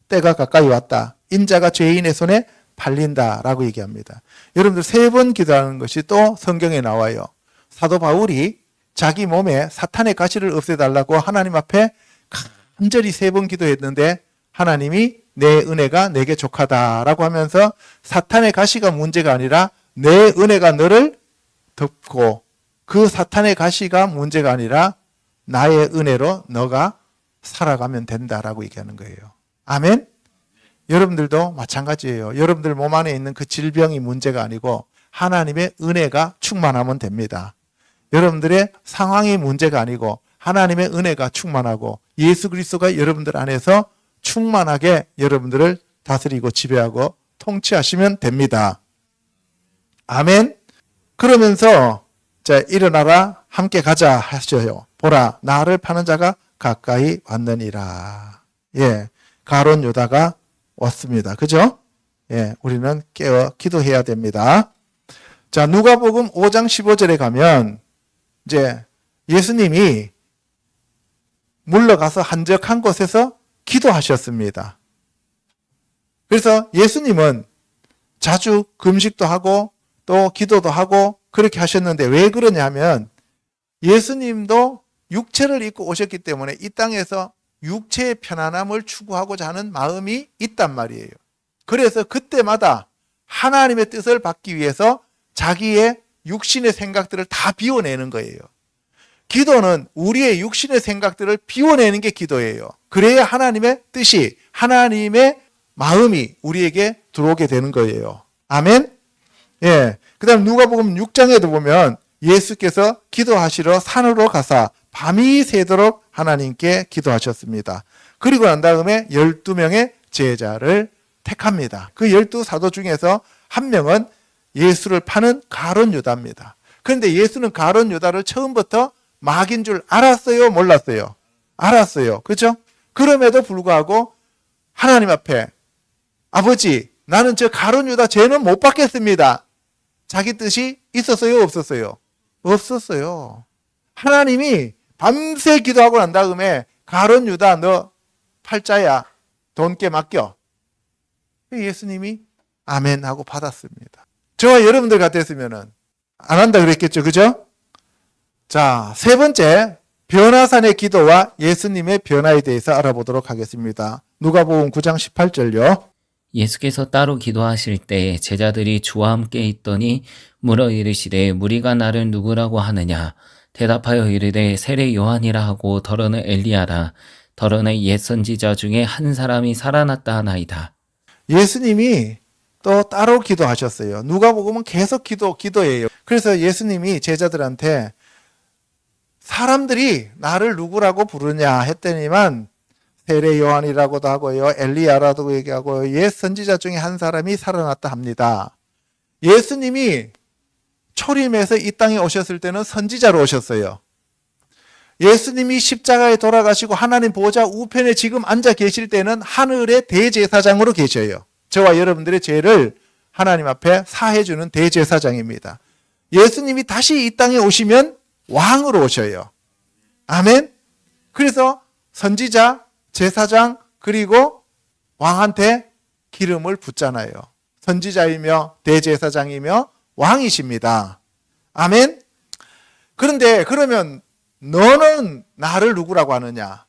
때가 가까이 왔다. 인자가 죄인의 손에 팔린다라고 얘기합니다. 여러분들 세 번 기도하는 것이 또 성경에 나와요. 사도 바울이 자기 몸에 사탄의 가시를 없애달라고 하나님 앞에 간절히 세 번 기도했는데 하나님이 내 은혜가 내게 족하다라고 하면서 사탄의 가시가 문제가 아니라 내 은혜가 너를 덮고 그 사탄의 가시가 문제가 아니라 나의 은혜로 너가 살아가면 된다라고 얘기하는 거예요. 아멘? 여러분들도 마찬가지예요. 여러분들 몸 안에 있는 그 질병이 문제가 아니고 하나님의 은혜가 충만하면 됩니다. 여러분들의 상황이 문제가 아니고 하나님의 은혜가 충만하고 예수 그리스도가 여러분들 안에서 충만하게 여러분들을 다스리고 지배하고 통치하시면 됩니다. 아멘. 그러면서 자, 일어나라 함께 가자 하셔요. 보라 나를 파는 자가 가까이 왔느니라. 예, 가론 유다가 왔습니다. 그죠? 예, 우리는 깨어 기도해야 됩니다. 자, 누가복음 5장 15절에 가면 이제 예수님이 물러가서 한적한 곳에서 기도하셨습니다. 그래서 예수님은 자주 금식도 하고 또 기도도 하고 그렇게 하셨는데 왜 그러냐면 예수님도 육체를 입고 오셨기 때문에 이 땅에서 육체의 편안함을 추구하고자 하는 마음이 있단 말이에요. 그래서 그때마다 하나님의 뜻을 받기 위해서 자기의 육신의 생각들을 다 비워내는 거예요. 기도는 우리의 육신의 생각들을 비워내는 게 기도예요. 그래야 하나님의 뜻이, 하나님의 마음이 우리에게 들어오게 되는 거예요. 아멘? 예. 그 다음 누가복음 6장에도 보면 예수께서 기도하시러 산으로 가사 밤이 새도록 하나님께 기도하셨습니다. 그리고 난 다음에 12명의 제자를 택합니다. 그 12사도 중에서 한 명은 예수를 파는 가룟 유다입니다. 그런데 예수는 가룟 유다를 처음부터 마귀인 줄 알았어요? 몰랐어요? 알았어요. 그렇죠? 그럼에도 불구하고 하나님 앞에 아버지 나는 저 가룟 유다 죄는 못 받겠습니다. 자기 뜻이 있었어요? 없었어요? 없었어요. 하나님이 밤새 기도하고 난 다음에 가룟 유다 너 팔자야 돈께 맡겨. 예수님이 아멘 하고 받았습니다. 저와 여러분들 같았으면 안 한다 그랬겠죠. 그죠? 자, 세 번째 변화산의 기도와 예수님의 변화에 대해서 알아보도록 하겠습니다. 누가복음 9장 18절요. 예수께서 따로 기도하실 때 제자들이 주와 함께 있더니 물어 이르시되 무리가 나를 누구라고 하느냐 대답하여 이르되 세례 요한이라 하고 더러는 엘리야라 더러는 옛 선지자 중에 한 사람이 살아났다 하나이다. 예수님이 또 따로 기도하셨어요. 누가복음은 계속 기도예요. 그래서 예수님이 제자들한테 사람들이 나를 누구라고 부르냐 했더니만 세례 요한이라고도 하고요. 엘리야라고 얘기하고요. 옛 선지자 중에 한 사람이 살아났다 합니다. 예수님이 초림해서 이 땅에 오셨을 때는 선지자로 오셨어요. 예수님이 십자가에 돌아가시고 하나님 보좌 우편에 지금 앉아 계실 때는 하늘의 대제사장으로 계셔요. 저와 여러분들의 죄를 하나님 앞에 사해주는 대제사장입니다. 예수님이 다시 이 땅에 오시면 왕으로 오셔요. 아멘. 그래서 선지자, 제사장 그리고 왕한테 기름을 붓잖아요. 선지자이며 대제사장이며 왕이십니다. 아멘. 그런데 그러면 너는 나를 누구라고 하느냐?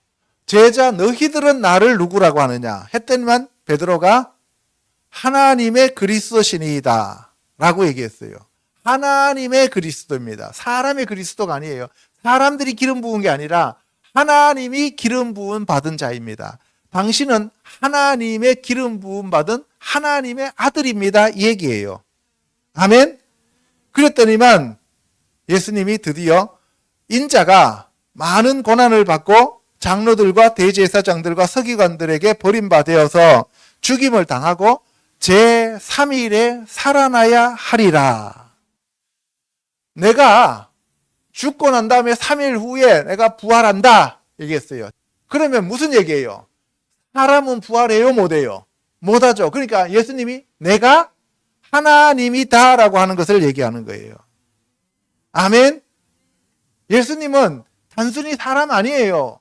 제자 너희들은 나를 누구라고 하느냐? 했더니만 베드로가 하나님의 그리스도시니이다 라고 얘기했어요. 하나님의 그리스도입니다. 사람의 그리스도가 아니에요. 사람들이 기름 부은 게 아니라 하나님이 기름 부은 받은 자입니다. 당신은 하나님의 기름 부은 받은 하나님의 아들입니다. 이 얘기예요. 아멘. 그랬더니만 예수님이 드디어 인자가 많은 고난을 받고 장로들과 대제사장들과 서기관들에게 버림받아서 죽임을 당하고 제3일에 살아나야 하리라. 내가 죽고 난 다음에 3일 후에 내가 부활한다 얘기했어요. 그러면 무슨 얘기예요? 사람은 부활해요? 못해요? 못하죠. 그러니까 예수님이 내가 하나님이다라고 하는 것을 얘기하는 거예요. 아멘. 예수님은 단순히 사람 아니에요.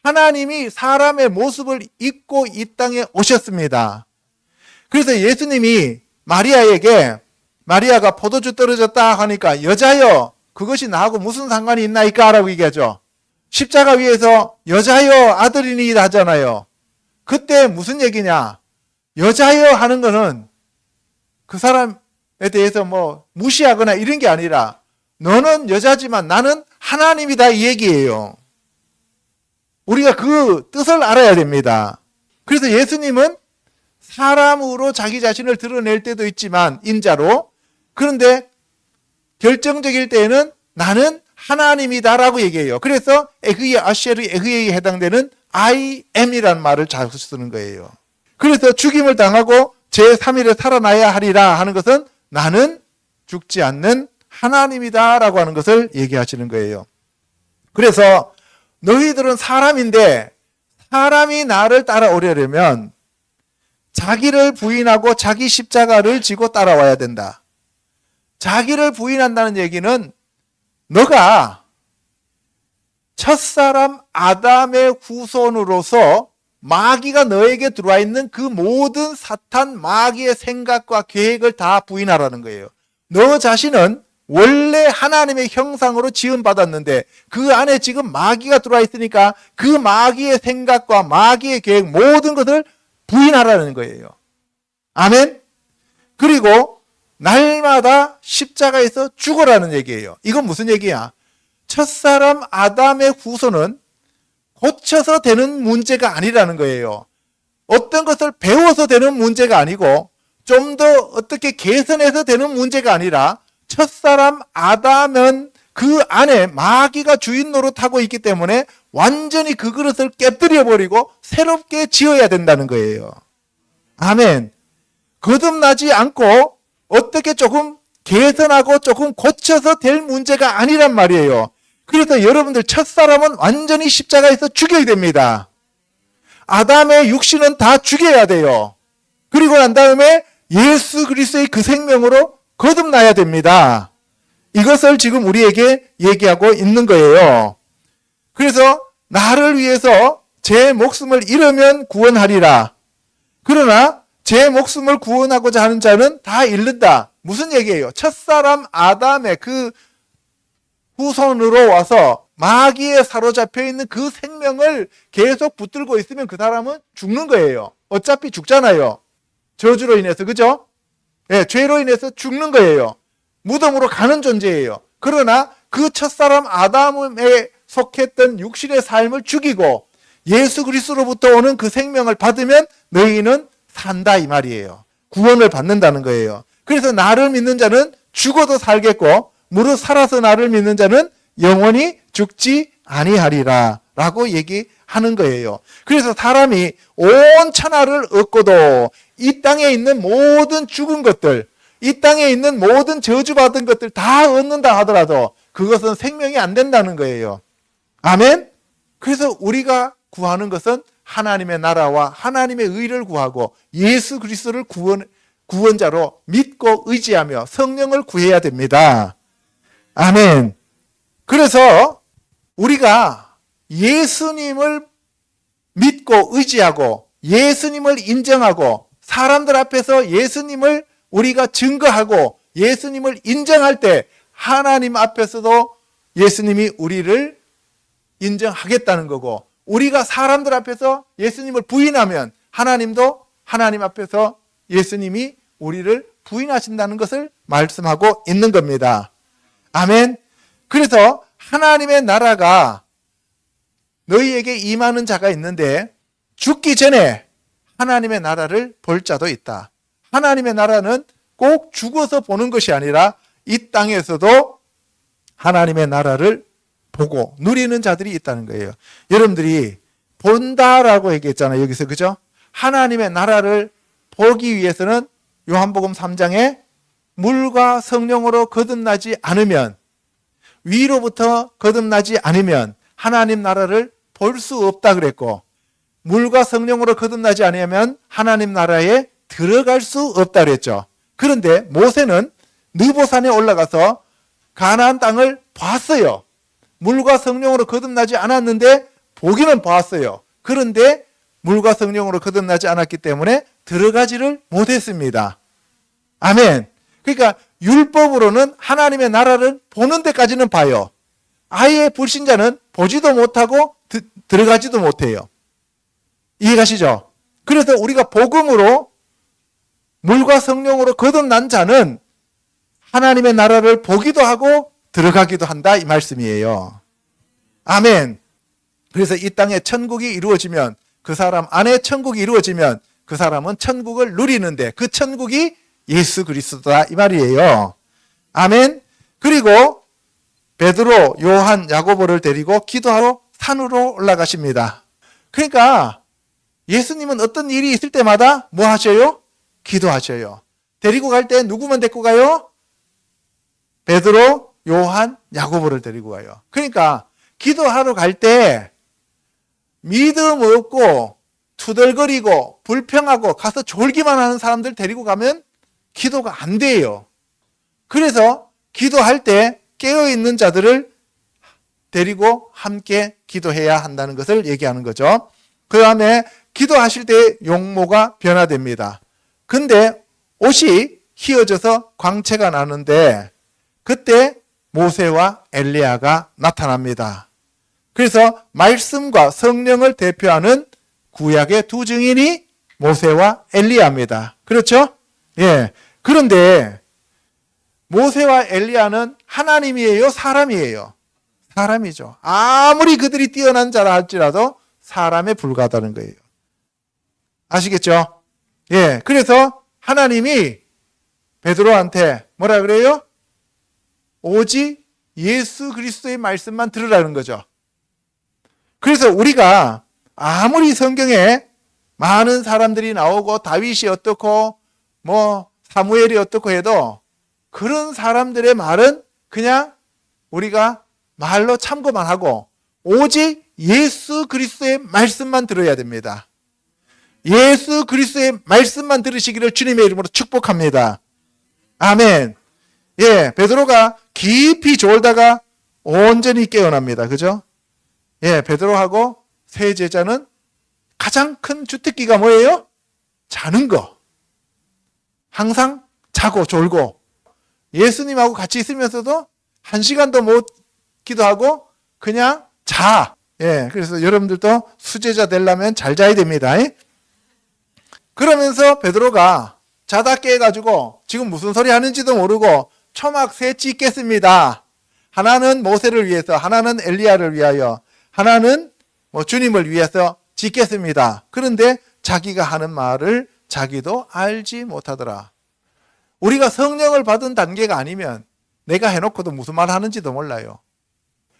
하나님이 사람의 모습을 입고 이 땅에 오셨습니다. 그래서 예수님이 마리아에게, 마리아가 포도주 떨어졌다 하니까 여자여 그것이 나하고 무슨 상관이 있나이까 라고 얘기하죠. 십자가 위에서 여자여 아들이니 하잖아요. 그때 무슨 얘기냐? 여자여 하는 거는 그 사람에 대해서 뭐 무시하거나 이런 게 아니라 너는 여자지만 나는 하나님이다 이 얘기예요. 우리가 그 뜻을 알아야 됩니다. 그래서 예수님은 사람으로 자기 자신을 드러낼 때도 있지만 인자로, 그런데 결정적일 때에는 나는 하나님이다라고 얘기해요. 그래서 에흐이 아쉐르 에흐이에 해당되는 I am이라는 말을 자주 쓰는 거예요. 그래서 죽임을 당하고 제3일에 살아나야 하리라 하는 것은 나는 죽지 않는 하나님이다라고 하는 것을 얘기하시는 거예요. 그래서 너희들은 사람인데 사람이 나를 따라오려면 자기를 부인하고 자기 십자가를 지고 따라와야 된다. 자기를 부인한다는 얘기는 너가 첫사람 아담의 후손으로서 마귀가 너에게 들어와 있는 그 모든 사탄 마귀의 생각과 계획을 다 부인하라는 거예요. 너 자신은 원래 하나님의 형상으로 지음받았는데 그 안에 지금 마귀가 들어와 있으니까 그 마귀의 생각과 마귀의 계획 모든 것을 부인하라는 거예요. 아멘. 그리고 날마다 십자가에서 죽어라는 얘기예요. 이건 무슨 얘기야? 첫사람 아담의 후손은 고쳐서 되는 문제가 아니라는 거예요. 어떤 것을 배워서 되는 문제가 아니고 좀 더 어떻게 개선해서 되는 문제가 아니라 첫사람 아담은 그 안에 마귀가 주인 노릇하고 있기 때문에 완전히 그 그릇을 깨뜨려 버리고 새롭게 지어야 된다는 거예요. 아멘. 거듭나지 않고 어떻게 조금 개선하고 조금 고쳐서 될 문제가 아니란 말이에요. 그래서 여러분들 첫사람은 완전히 십자가에서 죽여야 됩니다. 아담의 육신은 다 죽여야 돼요. 그리고 난 다음에 예수 그리스도의 그 생명으로 거듭나야 됩니다. 이것을 지금 우리에게 얘기하고 있는 거예요. 그래서 나를 위해서 제 목숨을 잃으면 구원하리라. 그러나 제 목숨을 구원하고자 하는 자는 다 잃는다. 무슨 얘기예요? 첫사람 아담의 그 후손으로 와서 마귀에 사로잡혀 있는 그 생명을 계속 붙들고 있으면 그 사람은 죽는 거예요. 어차피 죽잖아요. 저주로 인해서, 그죠? 네, 죄로 인해서 죽는 거예요. 무덤으로 가는 존재예요. 그러나 그 첫사람 아담에 속했던 육신의 삶을 죽이고 예수 그리스도로부터 오는 그 생명을 받으면 너희는 산다 이 말이에요. 구원을 받는다는 거예요. 그래서 나를 믿는 자는 죽어도 살겠고 무릇 살아서 나를 믿는 자는 영원히 죽지 아니하리라 라고 얘기하는 거예요. 그래서 사람이 온 천하를 얻고도 이 땅에 있는 모든 죽은 것들, 이 땅에 있는 모든 저주받은 것들 다 얻는다 하더라도 그것은 생명이 안 된다는 거예요. 아멘? 그래서 우리가 구하는 것은 하나님의 나라와 하나님의 의를 구하고 예수 그리스도를 구원자로 믿고 의지하며 성령을 구해야 됩니다. 아멘. 그래서 우리가 예수님을 믿고 의지하고 예수님을 인정하고 사람들 앞에서 예수님을 우리가 증거하고 예수님을 인정할 때 하나님 앞에서도 예수님이 우리를 인정하겠다는 거고 우리가 사람들 앞에서 예수님을 부인하면 하나님도 하나님 앞에서 예수님이 우리를 부인하신다는 것을 말씀하고 있는 겁니다. 아멘. 그래서 하나님의 나라가 너희에게 임하는 자가 있는데 죽기 전에 하나님의 나라를 볼 자도 있다. 하나님의 나라는 꼭 죽어서 보는 것이 아니라 이 땅에서도 하나님의 나라를 보고 누리는 자들이 있다는 거예요. 여러분들이 본다라고 얘기했잖아요. 여기서 그죠? 하나님의 나라를 보기 위해서는 요한복음 3장에 물과 성령으로 거듭나지 않으면 위로부터 거듭나지 않으면 하나님 나라를 볼 수 없다 그랬고 물과 성령으로 거듭나지 않으면 하나님 나라에 들어갈 수 없다 그랬죠. 그런데 모세는 느보산에 올라가서 가나안 땅을 봤어요. 물과 성령으로 거듭나지 않았는데 보기는 봤어요. 그런데 물과 성령으로 거듭나지 않았기 때문에 들어가지를 못했습니다. 아멘. 그러니까 율법으로는 하나님의 나라를 보는 데까지는 봐요. 아예 불신자는 보지도 못하고 들어가지도 못해요. 이해가시죠? 그래서 우리가 복음으로 물과 성령으로 거듭난 자는 하나님의 나라를 보기도 하고 들어가기도 한다 이 말씀이에요. 아멘. 그래서 이 땅에 천국이 이루어지면 그 사람 안에 천국이 이루어지면 그 사람은 천국을 누리는데 그 천국이 예수 그리스도다 이 말이에요. 아멘. 그리고 베드로, 요한, 야고보를 데리고 기도하러 산으로 올라가십니다. 그러니까 예수님은 어떤 일이 있을 때마다 뭐 하셔요? 기도하셔요. 데리고 갈 때 누구만 데리고 가요? 베드로, 요한, 야고보를 데리고 가요. 그러니까 기도하러 갈 때 믿음 없고 투덜거리고 불평하고 가서 졸기만 하는 사람들 데리고 가면 기도가 안 돼요. 그래서 기도할 때 깨어있는 자들을 데리고 함께 기도해야 한다는 것을 얘기하는 거죠. 그 다음에 기도하실 때 용모가 변화됩니다. 근데 옷이 휘어져서 광채가 나는데 그때 모세와 엘리야가 나타납니다. 그래서 말씀과 성령을 대표하는 구약의 두 증인이 모세와 엘리야입니다. 그렇죠? 예. 그런데 모세와 엘리야는 하나님이에요? 사람이에요? 사람이죠. 아무리 그들이 뛰어난 자라 할지라도 사람에 불과하다는 거예요. 아시겠죠? 예. 그래서 하나님이 베드로한테 뭐라 그래요? 오직 예수 그리스도의 말씀만 들으라는 거죠. 그래서 우리가 아무리 성경에 많은 사람들이 나오고 다윗이 어떻고 뭐 사무엘이 어떻고 해도 그런 사람들의 말은 그냥 우리가 말로 참고만 하고 오직 예수 그리스도의 말씀만 들어야 됩니다. 예수 그리스도의 말씀만 들으시기를 주님의 이름으로 축복합니다. 아멘. 예, 베드로가 깊이 졸다가 온전히 깨어납니다. 그죠? 예, 베드로하고 세 제자는 가장 큰 주특기가 뭐예요? 자는 거. 항상 자고 졸고 예수님하고 같이 있으면서도 한 시간도 못 기도하고 그냥 자. 예, 그래서 여러분들도 수제자 되려면 잘 자야 됩니다. 그러면서 베드로가 자다 깨가지고 지금 무슨 소리 하는지도 모르고 초막 셋 짓겠습니다. 하나는 모세를 위해서, 하나는 엘리야를 위하여, 하나는 뭐 주님을 위해서 짓겠습니다. 그런데 자기가 하는 말을 자기도 알지 못하더라. 우리가 성령을 받은 단계가 아니면 내가 해놓고도 무슨 말 하는지도 몰라요.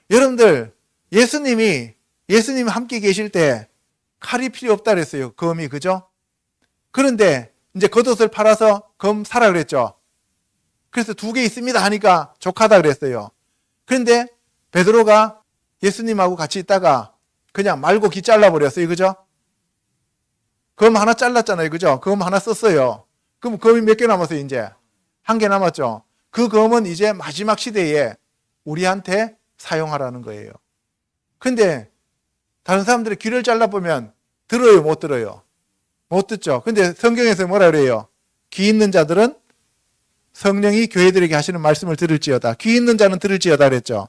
여러분들 예수님 함께 계실 때 칼이 필요 없다 그랬어요. 검이. 그죠? 그런데 이제 겉옷을 팔아서 검 사라 그랬죠. 그래서 2개 있습니다 하니까 족하다 그랬어요. 그런데 베드로가 예수님하고 같이 있다가 그냥 말고 기 잘라버렸어요. 그죠? 검 하나 잘랐잖아요. 그죠? 검 하나 썼어요. 그럼 검이 몇 개 남았어요? 이제 1개 남았죠. 그 검은 이제 마지막 시대에 우리한테 사용하라는 거예요. 근데 다른 사람들이 귀를 잘라보면 들어요? 못 들어요? 못 듣죠. 근데 성경에서 뭐라 그래요? 귀 있는 자들은 성령이 교회들에게 하시는 말씀을 들을지어다. 귀 있는 자는 들을지어다 그랬죠.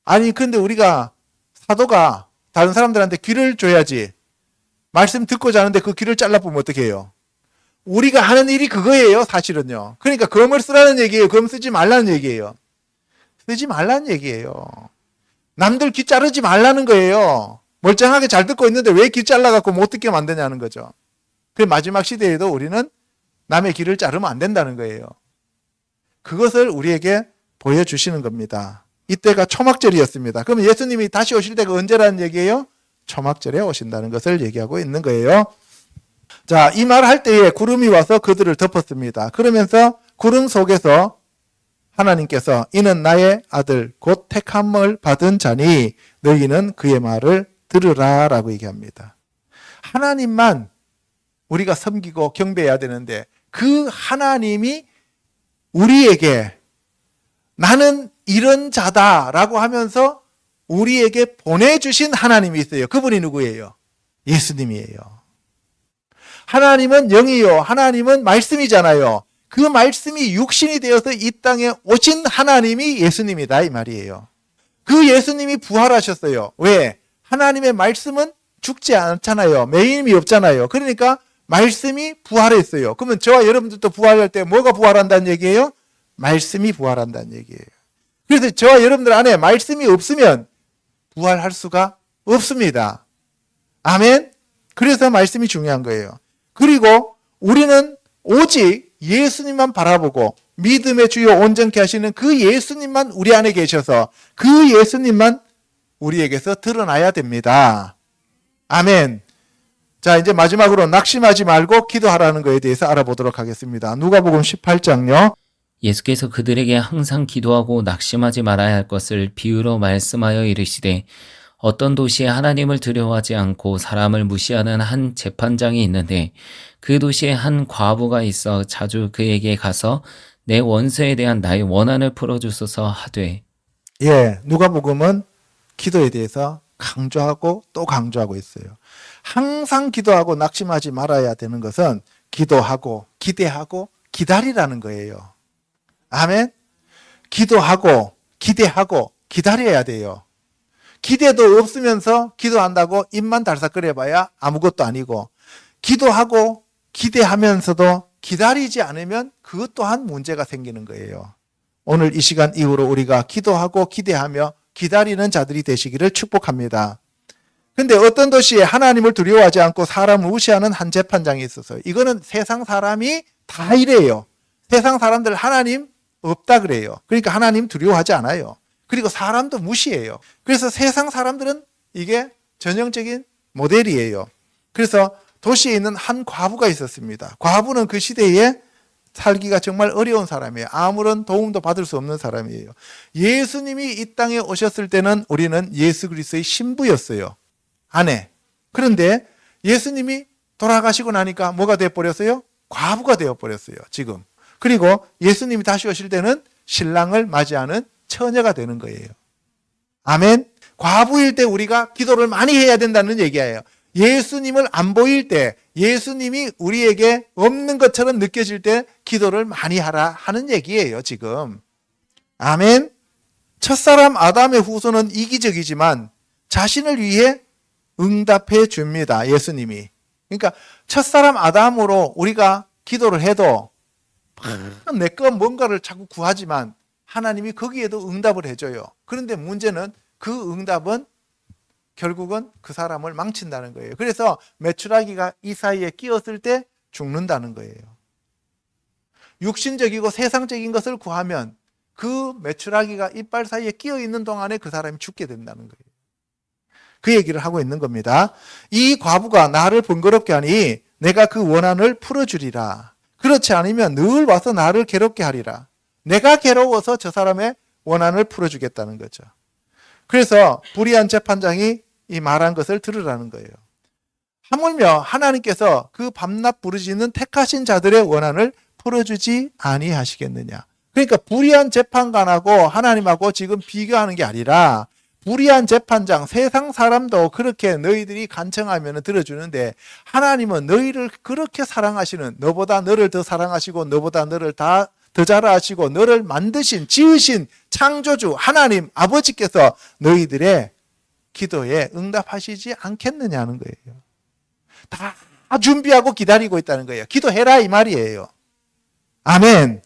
아니 근데 우리가 사도가 다른 사람들한테 귀를 줘야지 말씀 듣고 자는데 그 귀를 잘라보면 어떻게 해요? 우리가 하는 일이 그거예요. 사실은요. 그러니까 검을 쓰라는 얘기예요. 검 쓰지 말라는 얘기예요. 쓰지 말라는 얘기예요. 남들 귀 자르지 말라는 거예요. 멀쩡하게 잘 듣고 있는데 왜 귀 잘라갖고 못 듣게 만드냐는 거죠. 그 마지막 시대에도 우리는 남의 귀를 자르면 안 된다는 거예요. 그것을 우리에게 보여주시는 겁니다. 이때가 초막절이었습니다. 그럼 예수님이 다시 오실 때가 언제라는 얘기예요? 초막절에 오신다는 것을 얘기하고 있는 거예요. 자, 이 말 할 때에 구름이 와서 그들을 덮었습니다. 그러면서 구름 속에서 하나님께서 이는 나의 아들 곧 택함을 받은 자니 너희는 그의 말을 들으라 라고 얘기합니다. 하나님만 우리가 섬기고 경배해야 되는데 그 하나님이 우리에게 나는 이런 자다라고 하면서 우리에게 보내주신 하나님이 있어요. 그분이 누구예요? 예수님이에요. 하나님은 영이요. 하나님은 말씀이잖아요. 그 말씀이 육신이 되어서 이 땅에 오신 하나님이 예수님이다 이 말이에요. 그 예수님이 부활하셨어요. 왜? 하나님의 말씀은 죽지 않잖아요. 매임이 없잖아요. 그러니까 말씀이 부활했어요. 그러면 저와 여러분들도 부활할 때 뭐가 부활한다는 얘기예요? 말씀이 부활한다는 얘기예요. 그래서 저와 여러분들 안에 말씀이 없으면 부활할 수가 없습니다. 아멘? 그래서 말씀이 중요한 거예요. 그리고 우리는 오직 예수님만 바라보고 믿음의 주요 온전케 하시는 그 예수님만 우리 안에 계셔서 그 예수님만 우리에게서 드러나야 됩니다. 아멘. 자, 이제 마지막으로 낙심하지 말고 기도하라는 것에 대해서 알아보도록 하겠습니다. 누가복음 18장요. 예수께서 그들에게 항상 기도하고 낙심하지 말아야 할 것을 비유로 말씀하여 이르시되 어떤 도시에 하나님을 두려워하지 않고 사람을 무시하는 한 재판장이 있는데 그 도시에 한 과부가 있어 자주 그에게 가서 내 원수에 대한 나의 원한을 풀어주소서 하되. 예, 누가복음은 기도에 대해서 강조하고 또 강조하고 있어요. 항상 기도하고 낙심하지 말아야 되는 것은 기도하고 기대하고 기다리라는 거예요. 아멘. 기도하고 기대하고 기다려야 돼요. 기대도 없으면서 기도한다고 입만 달싹거려봐야 아무것도 아니고 기도하고 기대하면서도 기다리지 않으면 그것 또한 문제가 생기는 거예요. 오늘 이 시간 이후로 우리가 기도하고 기대하며 기다리는 자들이 되시기를 축복합니다. 근데 어떤 도시에 하나님을 두려워하지 않고 사람을 무시하는 한 재판장이 있어서 이거는 세상 사람이 다 이래요. 세상 사람들 하나님 없다 그래요. 그러니까 하나님 두려워하지 않아요. 그리고 사람도 무시해요. 그래서 세상 사람들은 이게 전형적인 모델이에요. 그래서 도시에 있는 한 과부가 있었습니다. 과부는 그 시대에 살기가 정말 어려운 사람이에요. 아무런 도움도 받을 수 없는 사람이에요. 예수님이 이 땅에 오셨을 때는 우리는 예수 그리스도의 신부였어요. 아내. 그런데 예수님이 돌아가시고 나니까 뭐가 되어버렸어요? 과부가 되어버렸어요. 지금. 그리고 예수님이 다시 오실 때는 신랑을 맞이하는 처녀가 되는 거예요. 아멘. 과부일 때 우리가 기도를 많이 해야 된다는 얘기예요. 예수님을 안 보일 때, 예수님이 우리에게 없는 것처럼 느껴질 때 기도를 많이 하라 하는 얘기예요, 지금. 아멘. 첫사람 아담의 후손은 이기적이지만 자신을 위해 응답해 줍니다, 예수님이. 그러니까 첫사람 아담으로 우리가 기도를 해도 내 거 뭔가를 자꾸 구하지만 하나님이 거기에도 응답을 해줘요. 그런데 문제는 그 응답은 결국은 그 사람을 망친다는 거예요. 그래서 메추라기가 이 사이에 끼었을 때 죽는다는 거예요. 육신적이고 세상적인 것을 구하면 그 메추라기가 이빨 사이에 끼어 있는 동안에 그 사람이 죽게 된다는 거예요. 그 얘기를 하고 있는 겁니다. 이 과부가 나를 번거롭게 하니 내가 그 원한을 풀어주리라. 그렇지 않으면 늘 와서 나를 괴롭게 하리라. 내가 괴로워서 저 사람의 원한을 풀어주겠다는 거죠. 그래서 불의한 재판장이 이 말한 것을 들으라는 거예요. 하물며 하나님께서 그 밤낮 부르짖는 택하신 자들의 원한을 풀어주지 아니하시겠느냐. 그러니까 불의한 재판관하고 하나님하고 지금 비교하는 게 아니라 불의한 재판장, 세상 사람도 그렇게 너희들이 간청하면 들어주는데 하나님은 너희를 그렇게 사랑하시는, 너보다 너를 더 사랑하시고 너보다 너를 더 잘 아시고 너를 만드신, 지으신 창조주 하나님 아버지께서 너희들의 기도에 응답하시지 않겠느냐는 거예요. 다 준비하고 기다리고 있다는 거예요. 기도해라 이 말이에요. 아멘.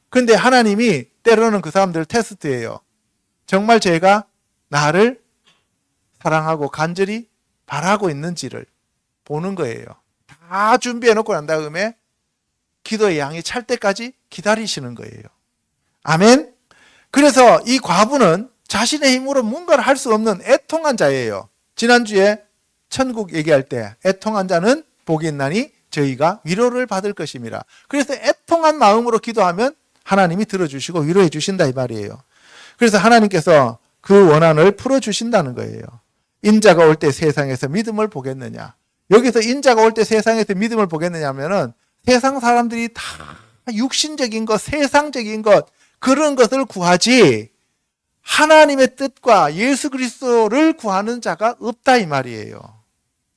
근데 하나님이 때로는 그 사람들 테스트예요. 정말 제가 나를 사랑하고 간절히 바라고 있는지를 보는 거예요. 다 준비해 놓고 난 다음에 기도의 양이 찰 때까지 기다리시는 거예요. 아멘. 그래서 이 과부는 자신의 힘으로 뭔가를 할 수 없는 애통한 자예요. 지난주에 천국 얘기할 때 애통한 자는 복이 있나니 저희가 위로를 받을 것임이라. 그래서 애통한 마음으로 기도하면 하나님이 들어주시고 위로해 주신다 이 말이에요. 그래서 하나님께서 그 원한을 풀어주신다는 거예요. 인자가 올 때 세상에서 믿음을 보겠느냐. 여기서 인자가 올 때 세상에서 믿음을 보겠느냐 하면은 세상 사람들이 다 육신적인 것, 세상적인 것, 그런 것을 구하지 하나님의 뜻과 예수 그리스도를 구하는 자가 없다 이 말이에요.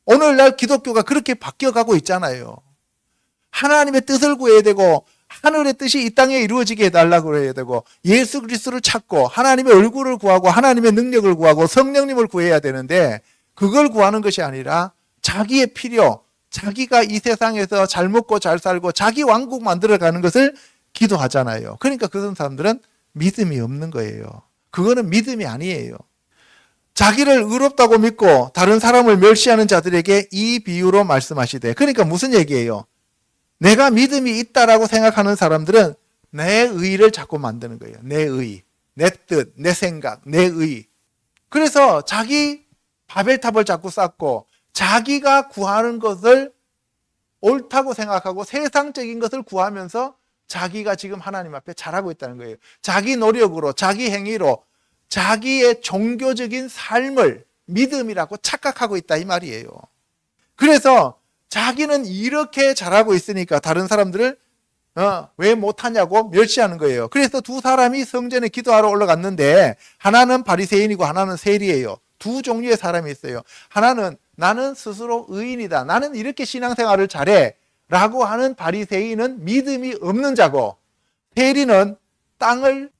오늘날 기독교가 그렇게 바뀌어가고 있잖아요. 하나님의 뜻을 구해야 되고 하늘의 뜻이 이 땅에 이루어지게 해달라고 해야 되고 예수 그리스도를 찾고 하나님의 얼굴을 구하고 하나님의 능력을 구하고 성령님을 구해야 되는데 그걸 구하는 것이 아니라 자기의 필요, 자기가 이 세상에서 잘 먹고 잘 살고 자기 왕국 만들어가는 것을 기도하잖아요. 그러니까 그런 사람들은 믿음이 없는 거예요. 그거는 믿음이 아니에요. 자기를 의롭다고 믿고 다른 사람을 멸시하는 자들에게 이 비유로 말씀하시되, 그러니까 무슨 얘기예요? 내가 믿음이 있다라고 생각하는 사람들은 내 의를 자꾸 만드는 거예요. 내 의, 내 뜻, 내 생각, 내 의. 그래서 자기 바벨탑을 자꾸 쌓고 자기가 구하는 것을 옳다고 생각하고 세상적인 것을 구하면서 자기가 지금 하나님 앞에 잘하고 있다는 거예요. 자기 노력으로, 자기 행위로 자기의 종교적인 삶을 믿음이라고 착각하고 있다 이 말이에요. 그래서 자기는 이렇게 잘하고 있으니까 다른 사람들을 왜 못하냐고 멸시하는 거예요. 그래서 두 사람이 성전에 기도하러 올라갔는데 하나는 바리새인이고 하나는 세리예요. 두 종류의 사람이 있어요. 하나는 나는 스스로 의인이다, 나는 이렇게 신앙생활을 잘해 라고 하는 바리새인은 믿음이 없는 자고, 세리는 땅을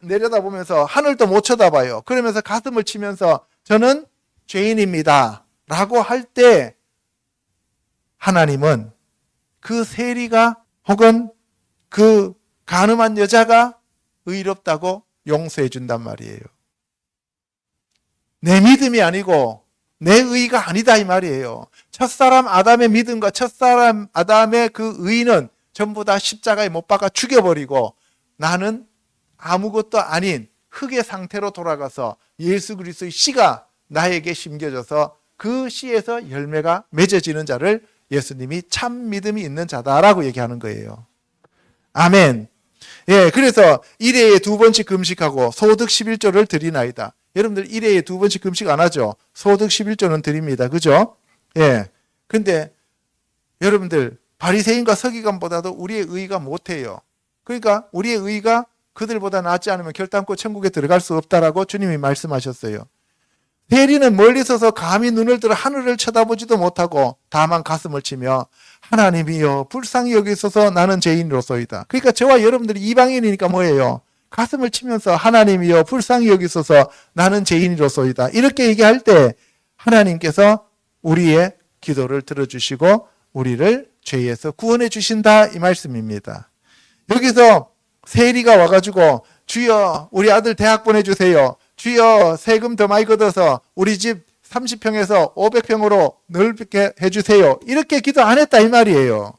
내려다보면서 하늘도 못 쳐다봐요. 그러면서 가슴을 치면서 저는 죄인입니다 라고 할 때 하나님은 그 세리가 혹은 그 간음한 여자가 의롭다고 용서해 준단 말이에요. 내 믿음이 아니고 내 의가 아니다 이 말이에요. 첫사람 아담의 믿음과 첫사람 아담의 그 의는 전부 다 십자가에 못 박아 죽여버리고 나는 아무것도 아닌 흙의 상태로 돌아가서 예수 그리스도의 씨가 나에게 심겨져서 그 씨에서 열매가 맺어지는 자를 예수님이 참 믿음이 있는 자다라고 얘기하는 거예요. 아멘. 예, 그래서 1회에 2번씩 금식하고 소득 11조를 드리나이다. 여러분들 1회에 2번씩 금식 안 하죠? 소득 11조는 드립니다. 그죠? 예. 근데 여러분들 바리새인과 서기관보다도 우리의 의가 못해요. 그러니까 우리의 의가 그들보다 낫지 않으면 결단코 천국에 들어갈 수 없다라고 주님이 말씀하셨어요. 세리는 멀리 서서 감히 눈을 들어 하늘을 쳐다보지도 못하고 다만 가슴을 치며 하나님이여 불쌍히 여기소서 나는 죄인으로소이다. 그러니까 저와 여러분들이 이방인이니까 뭐예요? 가슴을 치면서 하나님이여 불쌍히 여기소서 나는 죄인으로소이다. 이렇게 얘기할 때 하나님께서 우리의 기도를 들어주시고 우리를 죄에서 구원해 주신다 이 말씀입니다. 여기서 세리가 와가지고 주여 우리 아들 대학 보내주세요. 주여 세금 더 많이 걷어서 우리 집 30평에서 500평으로 넓게 해주세요. 이렇게 기도 안 했다 이 말이에요.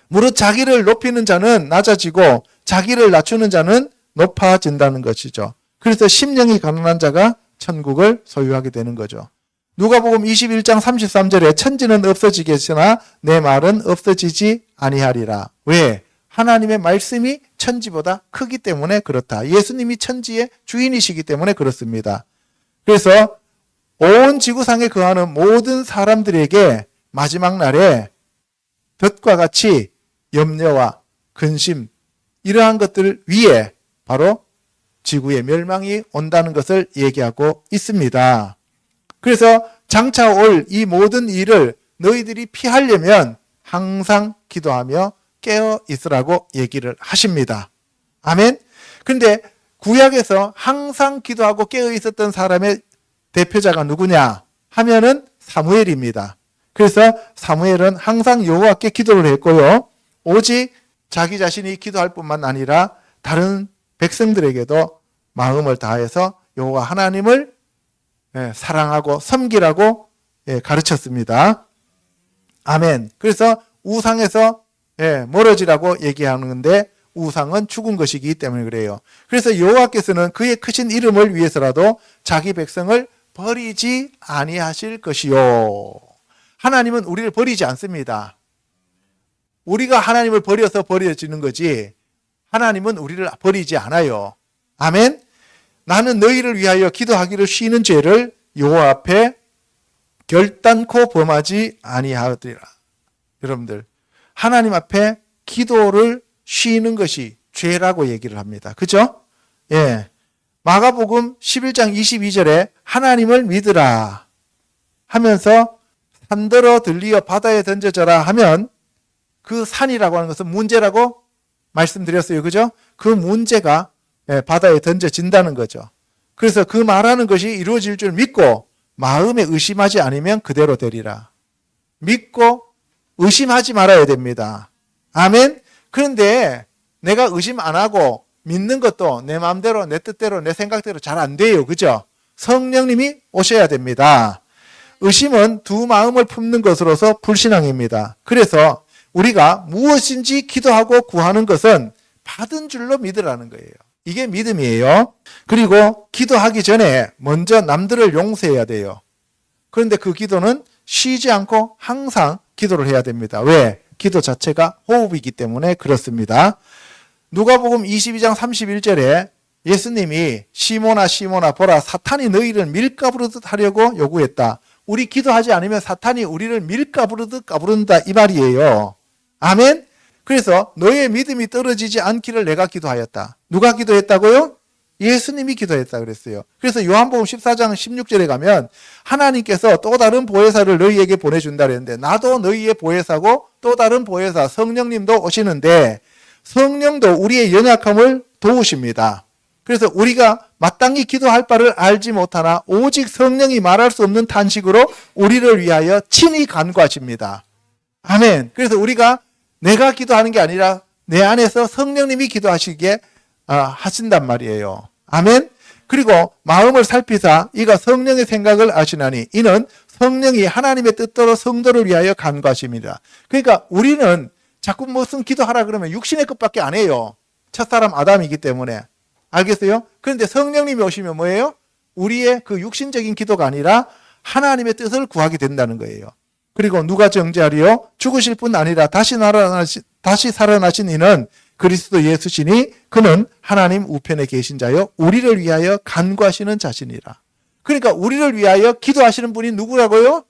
무릇 자기를 높이는 자는 낮아지고 자기를 낮추는 자는 높아진다는 것이죠. 그래서 심령이 가난한 자가 천국을 소유하게 되는 거죠. 누가복음 21장 33절에 천지는 없어지겠으나 내 말은 없어지지 아니하리라. 왜? 하나님의 말씀이 천지보다 크기 때문에 그렇다. 예수님이 천지의 주인이시기 때문에 그렇습니다. 그래서 온 지구상에 거하는 모든 사람들에게 마지막 날에 덫과 같이 염려와 근심 이러한 것들 위에 바로 지구의 멸망이 온다는 것을 얘기하고 있습니다. 그래서 장차 올 이 모든 일을 너희들이 피하려면 항상 기도하며 깨어 있으라고 얘기를 하십니다. 아멘. 근데 구약에서 항상 기도하고 깨어 있었던 사람의 대표자가 누구냐 하면은 사무엘입니다. 그래서 사무엘은 항상 여호와께 기도를 했고요. 오직 자기 자신이 기도할 뿐만 아니라 다른 백성들에게도 마음을 다해서 여호와 하나님을 사랑하고 섬기라고 가르쳤습니다. 아멘. 그래서 우상에서 멀어지라고 얘기하는데 우상은 죽은 것이기 때문에 그래요. 그래서 여호와께서는 그의 크신 이름을 위해서라도 자기 백성을 버리지 아니하실 것이요. 하나님은 우리를 버리지 않습니다. 우리가 하나님을 버려서 버려지는 거지 하나님은 우리를 버리지 않아요. 아멘. 나는 너희를 위하여 기도하기를 쉬는 죄를 여호와 앞에 결단코 범하지 아니하리라. 여러분들 하나님 앞에 기도를 쉬는 것이 죄라고 얘기를 합니다. 그죠? 예. 마가복음 11장 22절에 하나님을 믿으라 하면서 산더러 들리어 바다에 던져져라 하면 그 산이라고 하는 것은 문제라고 말씀드렸어요. 그죠? 그 문제가 바다에 던져진다는 거죠. 그래서 그 말하는 것이 이루어질 줄 믿고 마음에 의심하지 않으면 그대로 되리라. 믿고 의심하지 말아야 됩니다. 아멘. 그런데 내가 의심 안 하고 믿는 것도 내 마음대로 내 뜻대로 내 생각대로 잘 안 돼요. 그죠? 성령님이 오셔야 됩니다. 의심은 두 마음을 품는 것으로서 불신앙입니다. 그래서 우리가 무엇인지 기도하고 구하는 것은 받은 줄로 믿으라는 거예요. 이게 믿음이에요. 그리고 기도하기 전에 먼저 남들을 용서해야 돼요. 그런데 그 기도는 쉬지 않고 항상 기도를 해야 됩니다. 왜? 기도 자체가 호흡이기 때문에 그렇습니다. 누가복음 22장 31절에 예수님이 시몬아 시몬아 보라 사탄이 너희를 밀가부르듯 하려고 요구했다. 우리 기도하지 않으면 사탄이 우리를 밀가부르듯 까부른다 이 말이에요. 아멘. 그래서 너의 믿음이 떨어지지 않기를 내가 기도하였다. 누가 기도했다고요? 예수님이 기도했다 그랬어요. 그래서 요한복음 14장 16절에 가면 하나님께서 또 다른 보혜사를 너희에게 보내준다 그랬는데 나도 너희의 보혜사고 또 다른 보혜사 성령님도 오시는데 성령도 우리의 연약함을 도우십니다. 그래서 우리가 마땅히 기도할 바를 알지 못하나 오직 성령이 말할 수 없는 탄식으로 우리를 위하여 친히 간구하십니다. 아멘. 그래서 우리가 내가 기도하는 게 아니라 내 안에서 성령님이 기도하시기에 하신단 말이에요. 아멘. 그리고 마음을 살피사 이가 성령의 생각을 아시나니 이는 성령이 하나님의 뜻대로 성도를 위하여 간구하십니다. 그러니까 우리는 자꾸 무슨 기도하라 그러면 육신의 것밖에 안 해요. 첫사람 아담이기 때문에. 알겠어요? 그런데 성령님이 오시면 뭐예요? 우리의 그 육신적인 기도가 아니라 하나님의 뜻을 구하게 된다는 거예요. 그리고 누가 정죄하리요? 죽으실 뿐 아니라 다시 살아나신 이는 그리스도 예수시니 그는 하나님 우편에 계신 자요 우리를 위하여 간구하시는 자신이라. 그러니까 우리를 위하여 기도하시는 분이 누구라고요?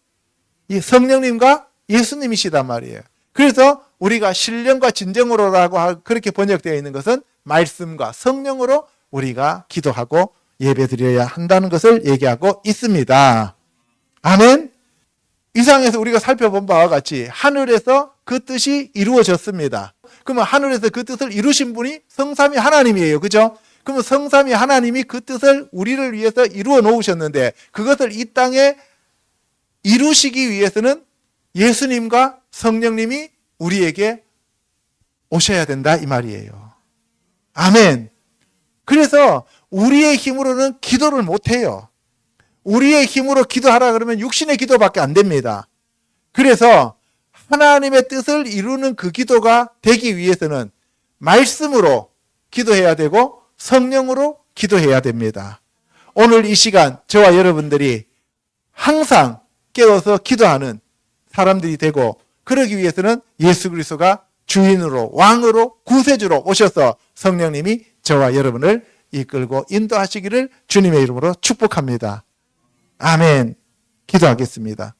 이 성령님과 예수님이시단 말이에요. 그래서 우리가 신령과 진정으로라고 그렇게 번역되어 있는 것은 말씀과 성령으로 우리가 기도하고 예배드려야 한다는 것을 얘기하고 있습니다. 아멘. 이상에서 우리가 살펴본 바와 같이 하늘에서 그 뜻이 이루어졌습니다. 그러면 하늘에서 그 뜻을 이루신 분이 성삼위 하나님이에요. 그죠? 그러면 성삼위 하나님이 그 뜻을 우리를 위해서 이루어 놓으셨는데 그것을 이 땅에 이루시기 위해서는 예수님과 성령님이 우리에게 오셔야 된다 이 말이에요. 아멘. 그래서 우리의 힘으로는 기도를 못해요. 우리의 힘으로 기도하라 그러면 육신의 기도밖에 안 됩니다. 그래서 하나님의 뜻을 이루는 그 기도가 되기 위해서는 말씀으로 기도해야 되고 성령으로 기도해야 됩니다. 오늘 이 시간 저와 여러분들이 항상 깨어서 기도하는 사람들이 되고 그러기 위해서는 예수 그리스도가 주인으로 왕으로 구세주로 오셔서 성령님이 저와 여러분을 이끌고 인도하시기를 주님의 이름으로 축복합니다. 아멘. 기도하겠습니다.